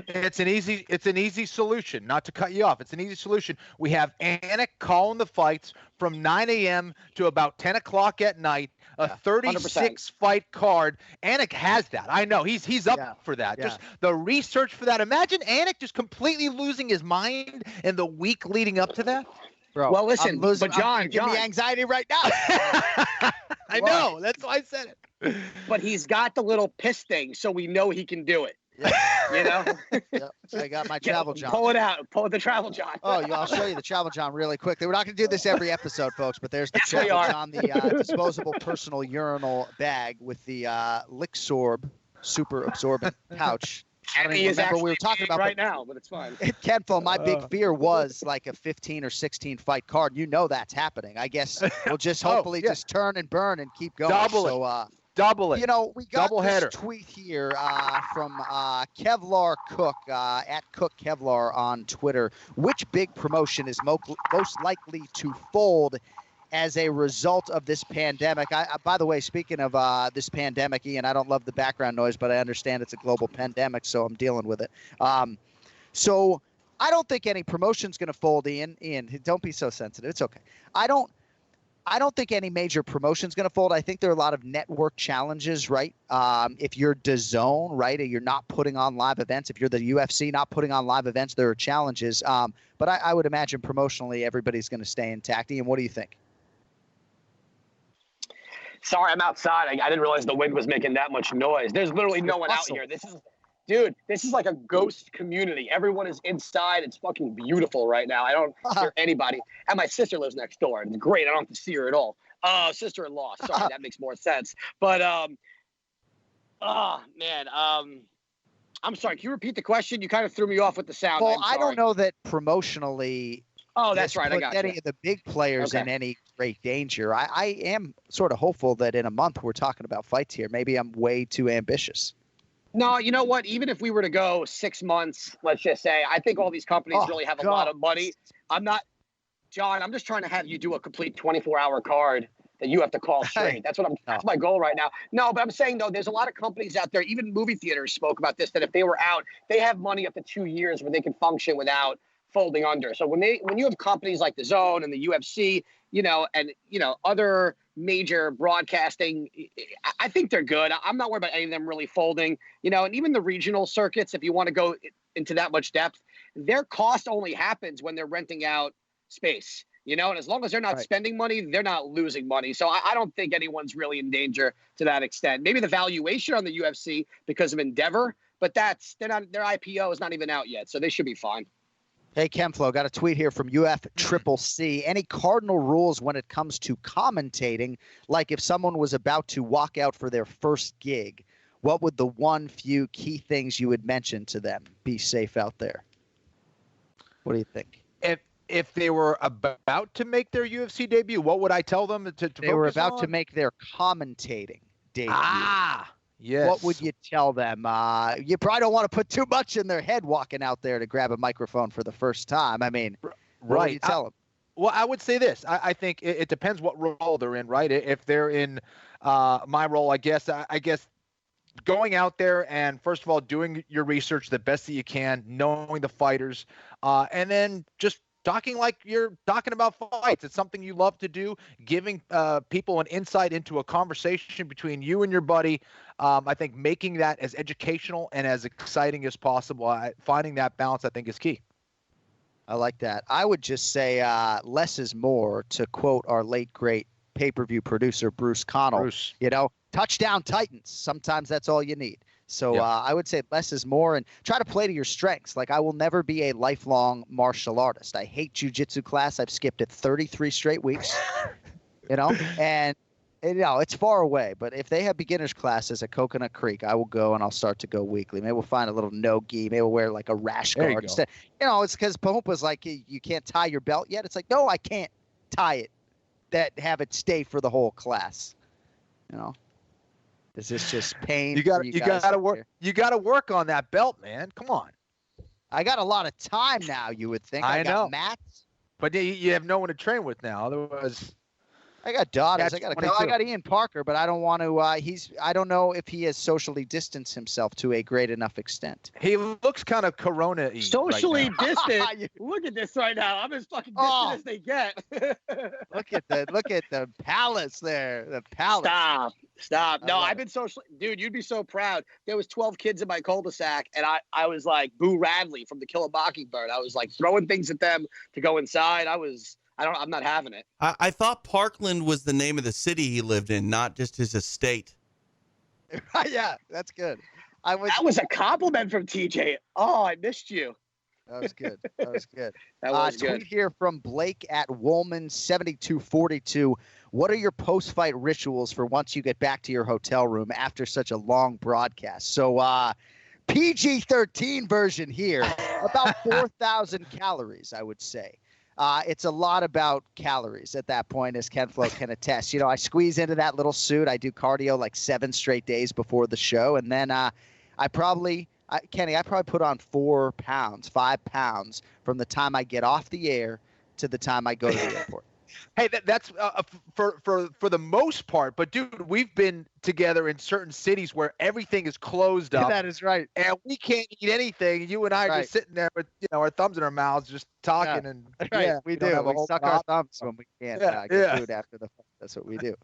S3: It's an easy solution, not to cut you off. It's an easy solution. We have Anik calling the fights from 9 a.m. to about 10 o'clock at night, a 36-fight card. Anik has that. I know. He's up for that. Yeah. Just the research for that. Imagine Anik just completely losing his mind in the week leading up to that.
S10: Bro, well, listen, but John,
S5: give me anxiety right now.
S3: I know. That's why I said it.
S10: But he's got the little piss thing, so we know he can do it.
S5: I got my Travel John.
S10: Pull it out. Pull the Travel John.
S5: I'll show you the Travel John really quickly. We're not going to do this every episode, folks, but there's the Travel John, the disposable personal urinal bag with the Lixorb super absorbent pouch.
S10: I don't even remember we were talking about right now, but it's fine.
S5: Kenfo, my big fear was like a 15 or 16 fight card. You know that's happening. I guess we'll just hopefully just turn and burn and keep going.
S3: Double it.
S5: We got this tweet here from Kevlar Cook, at Cook Kevlar on Twitter. Which big promotion is most likely to fold as a result of this pandemic? By the way, speaking of this pandemic, Ian, I don't love the background noise, but I understand it's a global pandemic, so I'm dealing with it. So I don't think any promotion's going to fold, Ian. Ian, don't be so sensitive. It's okay. I don't think any major promotion's going to fold. I think there are a lot of network challenges, right? If you're DAZN, right, or you're not putting on live events, if you're the UFC not putting on live events, there are challenges. But I would imagine promotionally everybody's going to stay intact. Ian, what do you think?
S10: Sorry, I'm outside. I didn't realize the wind was making that much noise. There's literally no one out here. This is like a ghost community. Everyone is inside. It's fucking beautiful right now. I don't hear anybody. And my sister lives next door. It's great. I don't have to see her at all. Sister-in-law. Sorry, that makes more sense. But, man. I'm sorry. Can you repeat the question? You kind of threw me off with the sound.
S5: Well, I don't know that promotionally.
S10: Oh, that's right. I got
S5: any of the big players in any great danger. I am sort of hopeful that in a month we're talking about fights here. Maybe I'm way too ambitious.
S10: No, you know what? Even if we were to go 6 months, let's just say, I think all these companies really have a lot of money. I'm not John, I'm just trying to have you do a complete 24-hour card that you have to call straight. That's my goal right now. No, but I'm saying, though, there's a lot of companies out there, even movie theaters spoke about this, that if they were out, they have money up to 2 years where they can function without folding under. So when you have companies like the Zone and the UFC, and other major broadcasting, I think they're good. I'm not worried about any of them really folding, and even the regional circuits, if you want to go into that much depth, their cost only happens when they're renting out space, and as long as they're not spending money, they're not losing money. So I don't think anyone's really in danger to that extent. Maybe the valuation on the UFC because of Endeavor, but their IPO is not even out yet. So they should be fine.
S5: Hey, Kenflo, got a tweet here from UFCCC. Any cardinal rules when it comes to commentating? Like if someone was about to walk out for their first gig, what would the few key things you would mention to them? Be safe out there. What do you think?
S3: If they were about to make their UFC debut, what would I tell them to
S5: They were
S3: focus
S5: about
S3: on?
S5: to make their commentating debut.
S3: Yes.
S5: What would you tell them? You probably don't want to put too much in their head walking out there to grab a microphone for the first time. I mean, what would you tell them?
S3: Well, I would say this. I think it depends what role they're in, right? If they're in my role, I guess going out there and, first of all, doing your research the best that you can, knowing the fighters, and then just talking like you're talking about fights. It's something you love to do, giving people an insight into a conversation between you and your buddy. I think making that as educational and as exciting as possible, finding that balance, I think, is key.
S5: I like that. I would just say less is more, to quote our late, great pay-per-view producer, Bruce Connell. Touchdown Titans. Sometimes that's all you need. So I would say less is more, and try to play to your strengths. Like, I will never be a lifelong martial artist. I hate jiu-jitsu class. I've skipped it 33 straight weeks, and it's far away. But if they have beginner's classes at Coconut Creek, I will go, and I'll start to go weekly. Maybe we'll find a little no-gi. Maybe we'll wear like a rash guard instead. It's because Pahumpa's like, you can't tie your belt yet. It's like, no, I can't tie it. Have it stay for the whole class. Is this just pain? You got
S3: to work. You got to work on that belt, man. Come on.
S5: I got a lot of time now. You would think. I
S3: know.
S5: Got mats.
S3: But you have no one to train with now. Otherwise,
S5: I got daughters. I got Ian Parker, but I don't want to. I don't know if he has socially distanced himself to a great enough extent.
S3: He looks kind of Corona-y.
S10: Socially distant. Look at this right now. I'm as fucking distant as they get.
S5: Look at the palace there. The palace.
S10: Stop. No, I've been socially. Dude, you'd be so proud. There was 12 kids in my cul-de-sac, and I was like Boo Radley from To Kill a Mockingbird. I was like throwing things at them to go inside. I'm not having it.
S9: I thought Parkland was the name of the city he lived in, not just his estate.
S5: Yeah, that's good.
S10: That was a compliment from TJ. Oh, I missed you.
S5: That was good. That was good.
S10: That was good.
S5: Tweet here from Blake at Woolman7242. What are your post-fight rituals for once you get back to your hotel room after such a long broadcast? So PG-13 version here, about 4,000 calories, I would say. It's a lot about calories at that point, as Kenflo can attest. I squeeze into that little suit. I do cardio like 7 straight days before the show. And then Kenny, I probably put on 5 pounds from the time I get off the air to the time I go to the airport.
S3: Hey, that's for the most part. But, dude, we've been together in certain cities where everything is closed up.
S5: That is right.
S3: And we can't eat anything. You and I are just sitting there with our thumbs in our mouths, just talking. And
S5: we do. We suck our thumbs when we can't get food after the fight. That's what we do.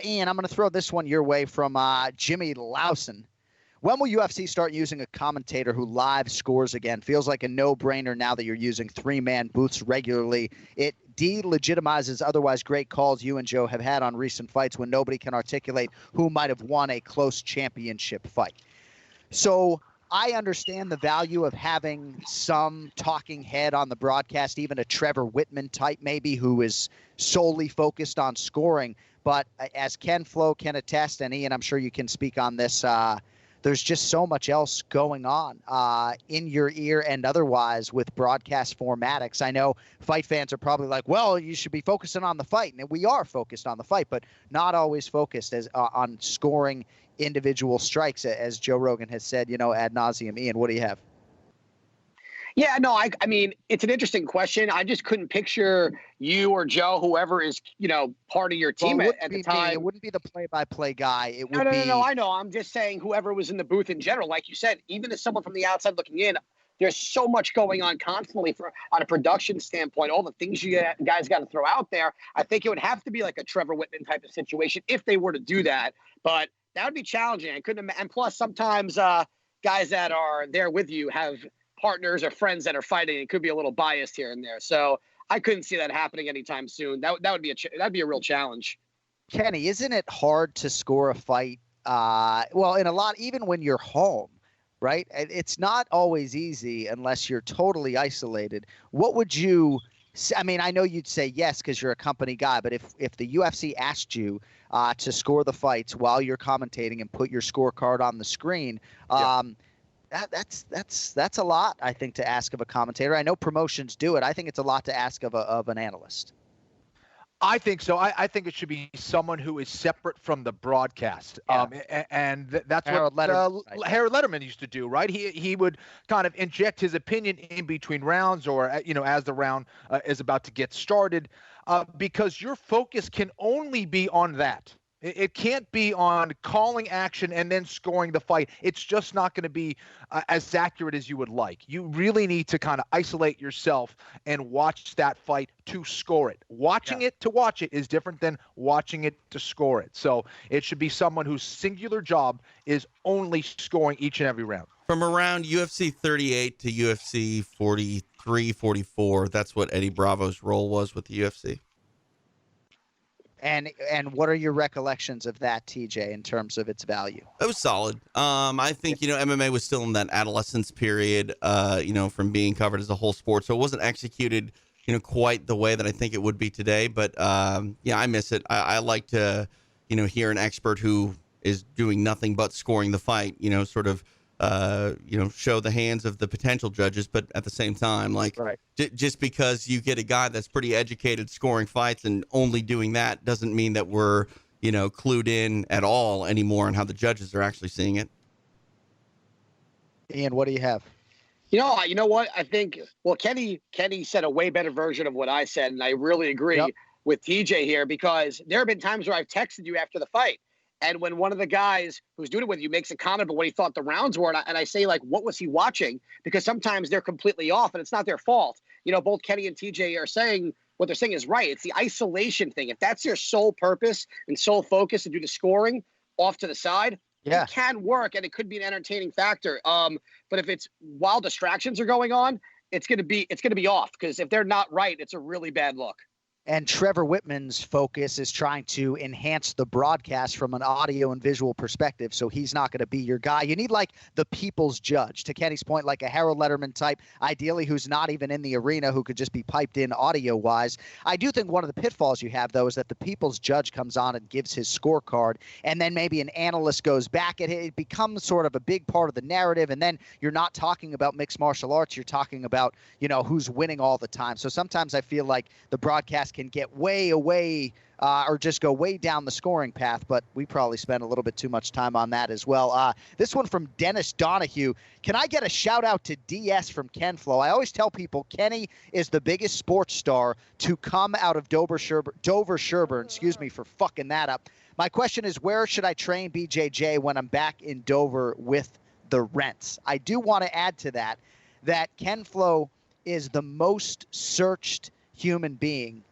S5: Ian, I'm going to throw this one your way from Jimmy Lawson. When will UFC start using a commentator who live scores again? Feels like a no-brainer now that you're using 3-man booths regularly. It delegitimizes otherwise great calls you and Joe have had on recent fights when nobody can articulate who might have won a close championship fight. So I understand the value of having some talking head on the broadcast, even a Trevor Whitman type maybe, who is solely focused on scoring. But as Ken Flo can attest, and Ian, I'm sure you can speak on this, there's just so much else going on in your ear and otherwise with broadcast formatics. I know fight fans are probably like, well, you should be focusing on the fight. And we are focused on the fight, but not always focused on scoring individual strikes, as Joe Rogan has said, ad nauseum. Ian, what do you have?
S10: Yeah, no, I mean, it's an interesting question. I just couldn't picture you or Joe, whoever is, part of your team at the time.
S5: It wouldn't be the play-by-play guy. It would
S10: No, I know. I'm just saying whoever was in the booth in general. Like you said, even as someone from the outside looking in, there's so much going on constantly on a production standpoint, all the things you guys got to throw out there. I think it would have to be like a Trevor Whitman type of situation if they were to do that. But that would be challenging. I couldn't. And plus, sometimes guys that are there with you have partners or friends that are fighting. It could be a little biased here and there. So I couldn't see that happening anytime soon. That would be that'd be a real challenge.
S5: Kenny, isn't it hard to score a fight? Well, in a lot, even when you're home, right? It's not always easy unless you're totally isolated. What would you? I mean, I know you'd say yes because you're a company guy, but if the UFC asked you to score the fights while you're commentating and put your scorecard on the screen, that's a lot, I think, to ask of a commentator. I know promotions do it. I think it's a lot to ask of an analyst.
S3: I think so. I think it should be someone who is separate from the broadcast. And that's
S5: Harold
S3: what
S5: Harold
S3: Letterman used to do, right? He would kind of inject his opinion in between rounds or, as the round is about to get started, because your focus can only be on that. It can't be on calling action and then scoring the fight. It's just not going to be as accurate as you would like. You really need to kind of isolate yourself and watch that fight to score it. Watching it to watch it is different than watching it to score it. So it should be someone whose singular job is only scoring each and every round.
S9: From around UFC 38 to UFC 43, 44, that's what Eddie Bravo's role was with the UFC.
S5: And what are your recollections of that, TJ, in terms of its value?
S9: It was solid. I think, MMA was still in that adolescence period, from being covered as a whole sport. So it wasn't executed, quite the way that I think it would be today. But, I miss it. I like to, hear an expert who is doing nothing but scoring the fight, show the hands of the potential judges, but at the same time, just because you get a guy that's pretty educated scoring fights and only doing that doesn't mean that we're, clued in at all anymore on how the judges are actually seeing it.
S5: Ian, what do you have?
S10: You know what? I think, Kenny said a way better version of what I said, and I really agree with TJ here because there have been times where I've texted you after the fight. And when one of the guys who's doing it with you makes a comment about what he thought the rounds were, and I say, what was he watching? Because sometimes they're completely off, and it's not their fault. Both Kenny and TJ are saying what they're saying is right. It's the isolation thing. If that's your sole purpose and sole focus to do the scoring off to the side, it can work, and it could be an entertaining factor. But if it's while distractions are going on, it's gonna be off because if they're not right, it's a really bad look.
S5: And Trevor Whitman's focus is trying to enhance the broadcast from an audio and visual perspective, so he's not going to be your guy. You need the people's judge, to Kenny's point, like a Harold Letterman type, ideally who's not even in the arena, who could just be piped in audio-wise. I do think one of the pitfalls you have, though, is that the people's judge comes on and gives his scorecard, and then maybe an analyst goes back at it. It becomes sort of a big part of the narrative, and then you're not talking about mixed martial arts. You're talking about, who's winning all the time. So sometimes I feel like the broadcast can get way away or just go way down the scoring path, but we probably spend a little bit too much time on that as well. This one from Dennis Donahue. Can I get a shout out to DS from Ken Flo? I always tell people Kenny is the biggest sports star to come out of Dover Sherburne. Excuse me for fucking that up. My question is, where should I train BJJ when I'm back in Dover with the Rents? I do want to add to that Ken Flo is the most searched human being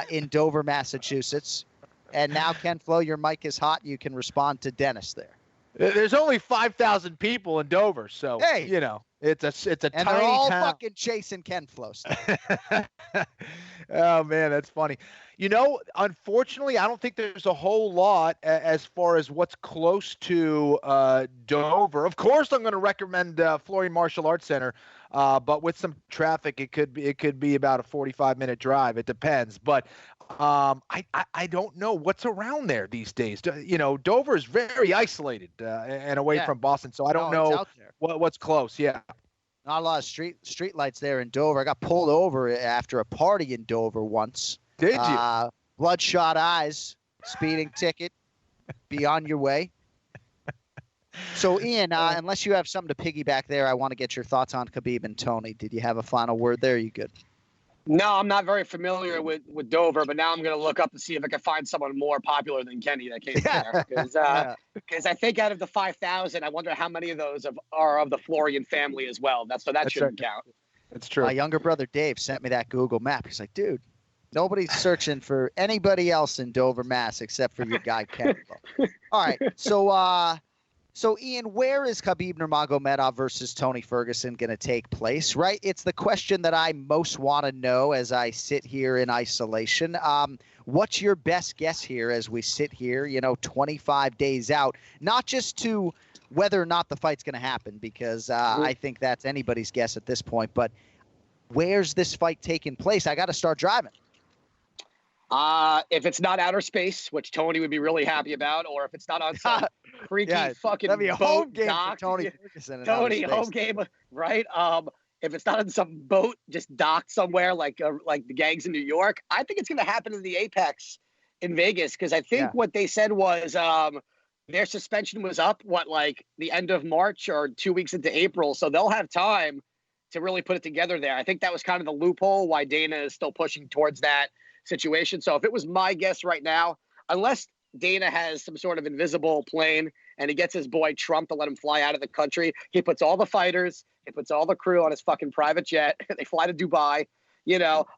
S5: in Dover, Massachusetts. And now, Ken Flo, your mic is hot. You can respond to Dennis there.
S3: There's only 5,000 people in Dover, so
S5: hey,
S3: it's a
S5: and
S3: tiny
S5: they're all
S3: town.
S5: fucking chasing Ken Flo stuff.
S3: Oh man, that's funny. Unfortunately, I don't think there's a whole lot as far as what's close to Dover. Of course, I'm going to recommend Florian Martial Arts Center, but with some traffic, it could be about a 45-minute drive. It depends, but I don't know what's around there these days. Dover is very isolated and away from Boston, so I don't know what's close. Yeah.
S5: Not a lot of street lights there in Dover. I got pulled over after a party in Dover once.
S3: Did you?
S5: Bloodshot eyes, speeding ticket. Be on your way. So, Ian, unless you have something to piggyback there, I want to get your thoughts on Khabib and Tony. Did you have a final word there? You good?
S10: No, I'm not very familiar with Dover, but now I'm going to look up to see if I can find someone more popular than Kenny that came there. Because I think out of the 5,000, I wonder how many of those are of the Florian family as well. That shouldn't count.
S3: It's true.
S5: My younger brother Dave sent me that Google map. He's like, dude, nobody's searching for anybody else in Dover, Mass, except for your guy Kenny. All right, so Ian, where is Khabib Nurmagomedov versus Tony Ferguson going to take place, right? It's the question that I most want to know as I sit here in isolation. What's your best guess here as we sit here, 25 days out, not just to whether or not the fight's going to happen, because I think that's anybody's guess at this point, but where's this fight taking place? I got to start driving.
S10: If it's not outer space, which Tony would be really happy about, or if it's not on some freaky fucking
S5: that'd be a
S10: boat
S5: home game
S10: dock,
S5: for Tony Ferguson.
S10: Tony, home game, right? If it's not on some boat just docked somewhere like the gangs in New York, I think it's going to happen in the Apex in Vegas, because I think what they said was their suspension was up, like the end of March or 2 weeks into April, so they'll have time to really put it together there. I think that was kind of the loophole why Dana is still pushing towards that situation. So if it was my guess right now, unless Dana has some sort of invisible plane and he gets his boy Trump to let him fly out of the country, he puts all the fighters, he puts all the crew on his fucking private jet, they fly to Dubai,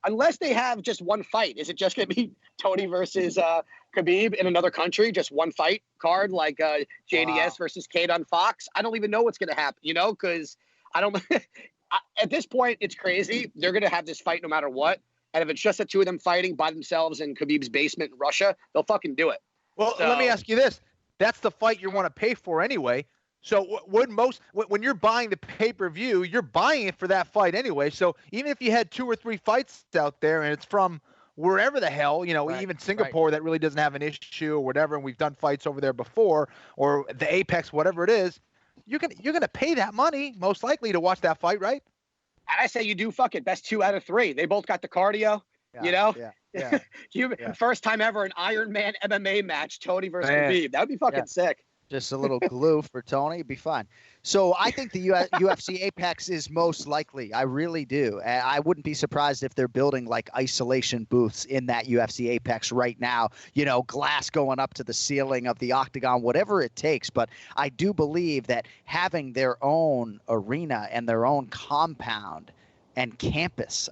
S10: unless they have just one fight. Is it just going to be Tony versus Khabib in another country, just one fight card like JDS versus Cade on Fox? I don't even know what's going to happen, because I don't at this point, it's crazy. They're going to have this fight no matter what. And if it's just the two of them fighting by themselves in Khabib's basement in Russia, they'll fucking do it.
S3: Well, let me ask you this. That's the fight you want to pay for anyway. So when you're buying the pay-per-view, you're buying it for that fight anyway. So even if you had 2 or 3 fights out there and it's from wherever the hell, even Singapore that really doesn't have an issue or whatever, and we've done fights over there before, or the Apex, whatever it is, you're gonna pay that money most likely to watch that fight, right?
S10: And I say you do fuck it. Best 2 out of 3. They both got the cardio, First time ever an Iron Man MMA match, Tony versus Khabib. That would be fucking sick.
S5: Just a little glue for Tony. It'd be fine. So I think the UFC Apex is most likely. I really do. And I wouldn't be surprised if they're building like isolation booths in that UFC Apex right now. Glass going up to the ceiling of the octagon, whatever it takes. But I do believe that having their own arena and their own compound and campus,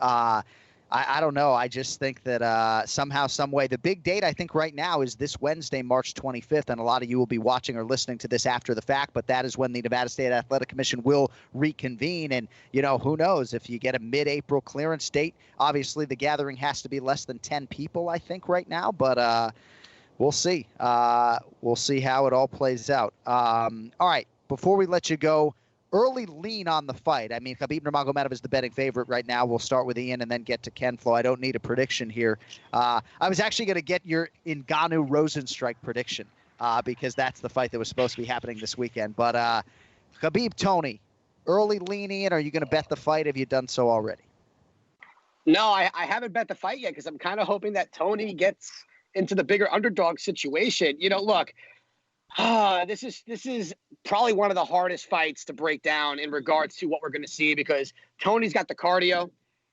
S5: I don't know. I just think that somehow, some way, the big date I think right now is this Wednesday, March 25th, and a lot of you will be watching or listening to this after the fact, but that is when the Nevada State Athletic Commission will reconvene, and, who knows if you get a mid-April clearance date. Obviously, the gathering has to be less than 10 people, I think, right now, but we'll see. We'll see how it all plays out. All right, before we let you go, early lean on the fight. I mean, Khabib Nurmagomedov is the betting favorite right now. We'll start with Ian and then get to Ken Flo. I don't need a prediction here. I was actually going to get your Ngannou Rosenstrike prediction because that's the fight that was supposed to be happening this weekend. But Khabib, Tony, early lean in. Are you going to bet the fight? Have you done so already?
S10: No, I haven't bet the fight yet because I'm kind of hoping that Tony gets into the bigger underdog situation. Look, this is probably one of the hardest fights to break down in regards to what we're going to see, because Tony's got the cardio,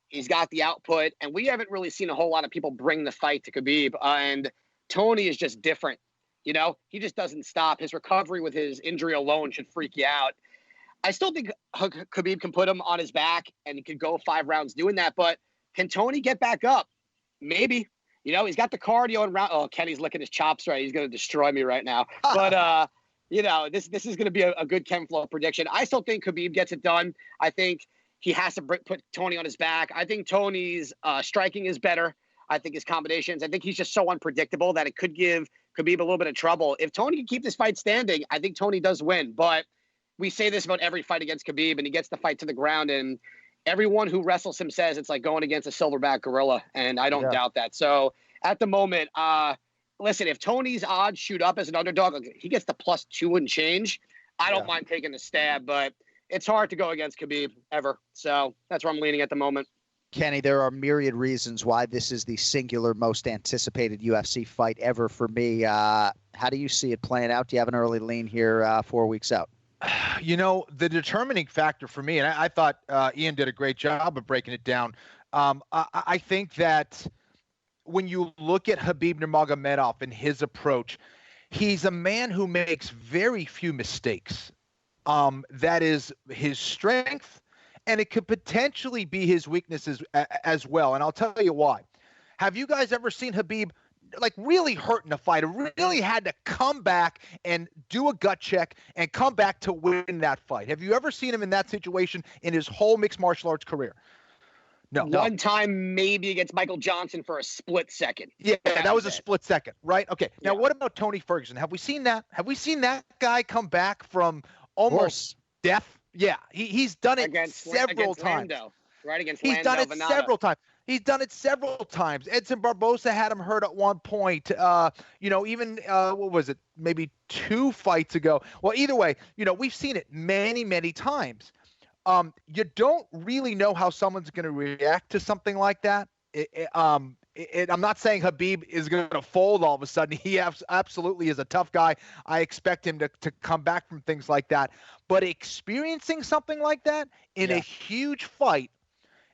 S10: he's got the output, and we haven't really seen a whole lot of people bring the fight to Khabib. And Tony is just different. He just doesn't stop. His recovery with his injury alone should freak you out. I still think Khabib can put him on his back and he could go 5 rounds doing that. But can Tony get back up? Maybe. He's got the cardio and round. Oh, Kenny's licking his chops right. He's going to destroy me right now. But, this is going to be a good Ken Flo prediction. I still think Khabib gets it done. I think he has to put Tony on his back. I think Tony's striking is better. I think his combinations. I think he's just so unpredictable that it could give Khabib a little bit of trouble. If Tony can keep this fight standing, I think Tony does win. But we say this about every fight against Khabib, and he gets the fight to the ground, and everyone who wrestles him says it's like going against a silverback gorilla, and I don't doubt that. So at the moment, listen, if Tony's odds shoot up as an underdog, he gets the +2 and change. I don't mind taking a stab, but it's hard to go against Khabib ever. So that's where I'm leaning at the moment.
S5: Kenny, there are myriad reasons why this is the singular most anticipated UFC fight ever for me. How do you see it playing out? Do you have an early lean here 4 weeks out?
S3: The determining factor for me, and I thought Ian did a great job of breaking it down. I think that when you look at Khabib Nurmagomedov and his approach, he's a man who makes very few mistakes. That is his strength, and it could potentially be his weaknesses as well. And I'll tell you why. Have you guys ever seen Khabib really hurt in a fight, really had to come back and do a gut check and come back to win that fight? Have you ever seen him in that situation in his whole mixed martial arts career? No.
S10: One time maybe against Michael Johnson for a split second.
S3: Yeah, that was a split second, right? Okay. Now, what about Tony Ferguson? Have we seen that? Have we seen that guy come back from almost death? Yeah, he's done it several times.
S10: Lando, right against
S3: He's done it several times. He's done it several times. Edson Barbosa had him hurt at one point. Even what was it? Maybe 2 fights ago. Well, either way, we've seen it many, many times. You don't really know how someone's going to react to something like that. I'm not saying Khabib is going to fold all of a sudden. He absolutely is a tough guy. I expect him to come back from things like that. But experiencing something like that in a huge fight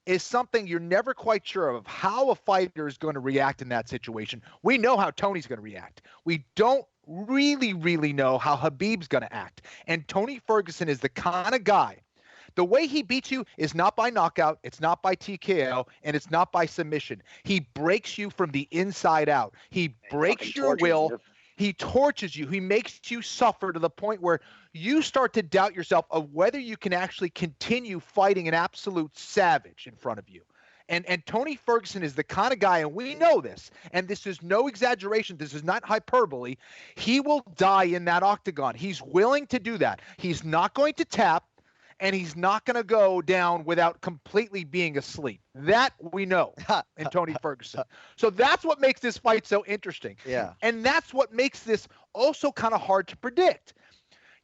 S3: is something you're never quite sure of how a fighter is going to react in that situation. We know how Tony's going to react. We don't really, really know how Khabib's going to act. And Tony Ferguson is the kind of guy. The way he beats you is not by knockout, it's not by TKO, and it's not by submission. He breaks you from the inside out. He breaks your will. He torches you. He makes you suffer to the point where you start to doubt yourself of whether you can actually continue fighting an absolute savage in front of you. And Tony Ferguson is the kind of guy, and we know this, and this is no exaggeration, this is not hyperbole. He will die in that octagon. He's willing to do that. He's not going to tap. And he's not going to go down without completely being asleep. That we know in Tony Ferguson. So that's what makes this fight so interesting.
S5: Yeah.
S3: And that's what makes this also kind of hard to predict.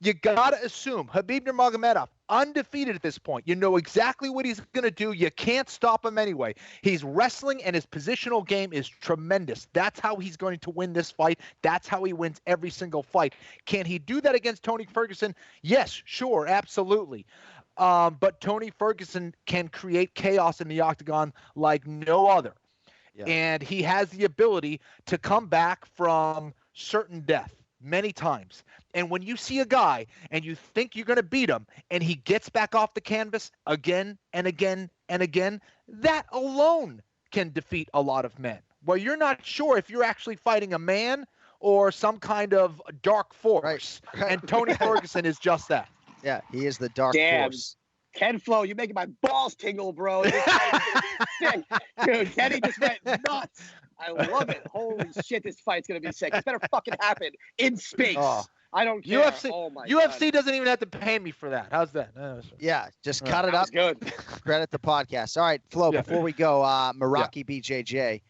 S3: You got to assume Khabib Nurmagomedov, undefeated at this point. You know exactly what he's going to do. You can't stop him anyway. He's wrestling, and his positional game is tremendous. That's how he's going to win this fight. That's how he wins every single fight. Can he do that against Tony Ferguson? Yes, sure, absolutely. But Tony Ferguson can create chaos in the octagon like no other. Yeah. And he has the ability to come back from certain death many times. And when you see a guy and you think you're going to beat him and he gets back off the canvas again and again and again, that alone can defeat a lot of men. Well, you're not sure if you're actually fighting a man or some kind of dark force. Right. And Tony Ferguson is just that.
S5: Yeah, he is the dark force.
S10: Ken Flo, you're making my balls tingle, bro. This fight's gonna be sick. Dude, Kenny just went nuts. I love it. Holy shit, this fight's gonna be sick. This better fucking happen in space. Oh. I don't care.
S3: UFC doesn't even have to pay me for that. How's that?
S5: Yeah, just cut it up.
S10: Good.
S5: Credit the podcast. All right, Flo, before we go, Meraki BJJ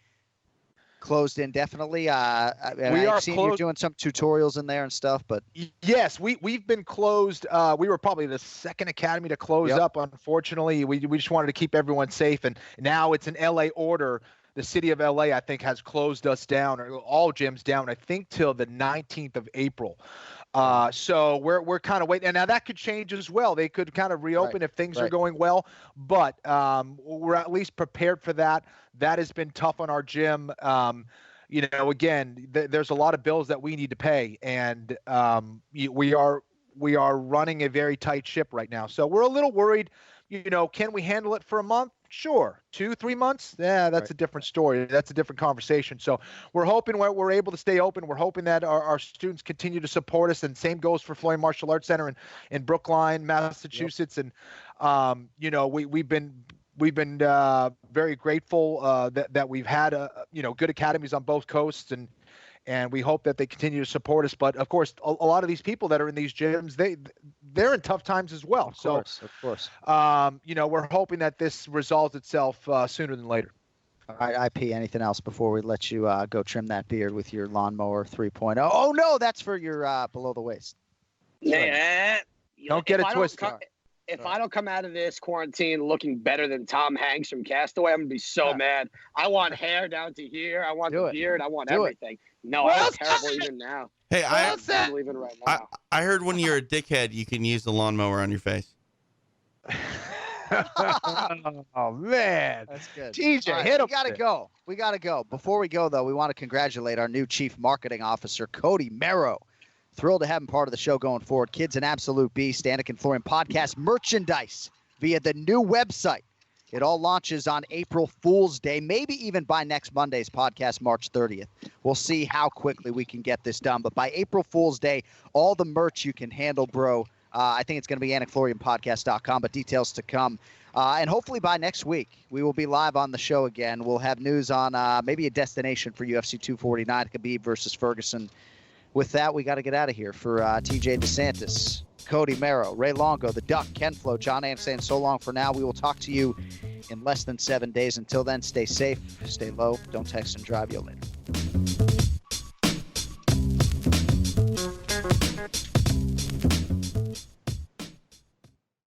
S5: closed indefinitely. I've seen you doing some tutorials in there and stuff, but
S3: yes, we've been closed. We were probably the second academy to close up. Unfortunately, we just wanted to keep everyone safe, and now it's an LA order. The city of LA, I think, has closed us down, or all gyms down, I think, till the 19th of April. So we're kind of waiting. And now that could change as well. They could kind of reopen if things are going well. But we're at least prepared for that. That has been tough on our gym. Again, there's a lot of bills that we need to pay. And we are running a very tight ship right now. So we're a little worried. Can we handle it for a month? Sure. 2-3 months? Yeah, that's a different story. That's a different conversation. So we're hoping we're able to stay open. We're hoping that our students continue to support us. And same goes for Florian Martial Arts Center in Brookline, Massachusetts. And, we've been very grateful that we've had, good academies on both coasts. And we hope that they continue to support us. But, of course, a lot of these people that are in these gyms, they're in tough times as well.
S5: Of course.
S3: We're hoping that this resolves itself sooner than later.
S5: All right, IP, anything else before we let you go trim that beard with your lawnmower 3.0? Oh, no, that's for your below the waist.
S10: Yeah.
S3: Don't get it twisted.
S10: If I don't come out of this quarantine looking better than Tom Hanks from Castaway, I'm going to be so mad. I want hair down to here. I want the beard. I want everything. No, I look terrible even now.
S9: Hey,
S10: I'm leaving right now.
S9: I heard when you're a dickhead, you can use the lawnmower on your face.
S3: Oh man,
S5: that's good.
S3: TJ,
S5: right,
S3: hit him.
S5: We gotta go. Before we go, though, we want to congratulate our new Chief Marketing Officer, Cody Merrow. Thrilled to have him part of the show going forward. Kids an Absolute Beast, Anik and Florian podcast merchandise via the new website. It all launches on April Fool's Day, maybe even by next Monday's podcast, March 30th. We'll see how quickly we can get this done. But by April Fool's Day, all the merch you can handle, bro. I think it's going to be AnikFlorianPodcast.com, but details to come. And hopefully by next week, we will be live on the show again. We'll have news on maybe a destination for UFC 249, Khabib versus Ferguson. With that, we got to get out of here. For TJ DeSantis, Cody Merrow, Ray Longo, The Duck, Ken Flo, John Anik saying so long for now. We will talk to you in less than 7 days. Until then, stay safe, stay low, don't text and drive. You later.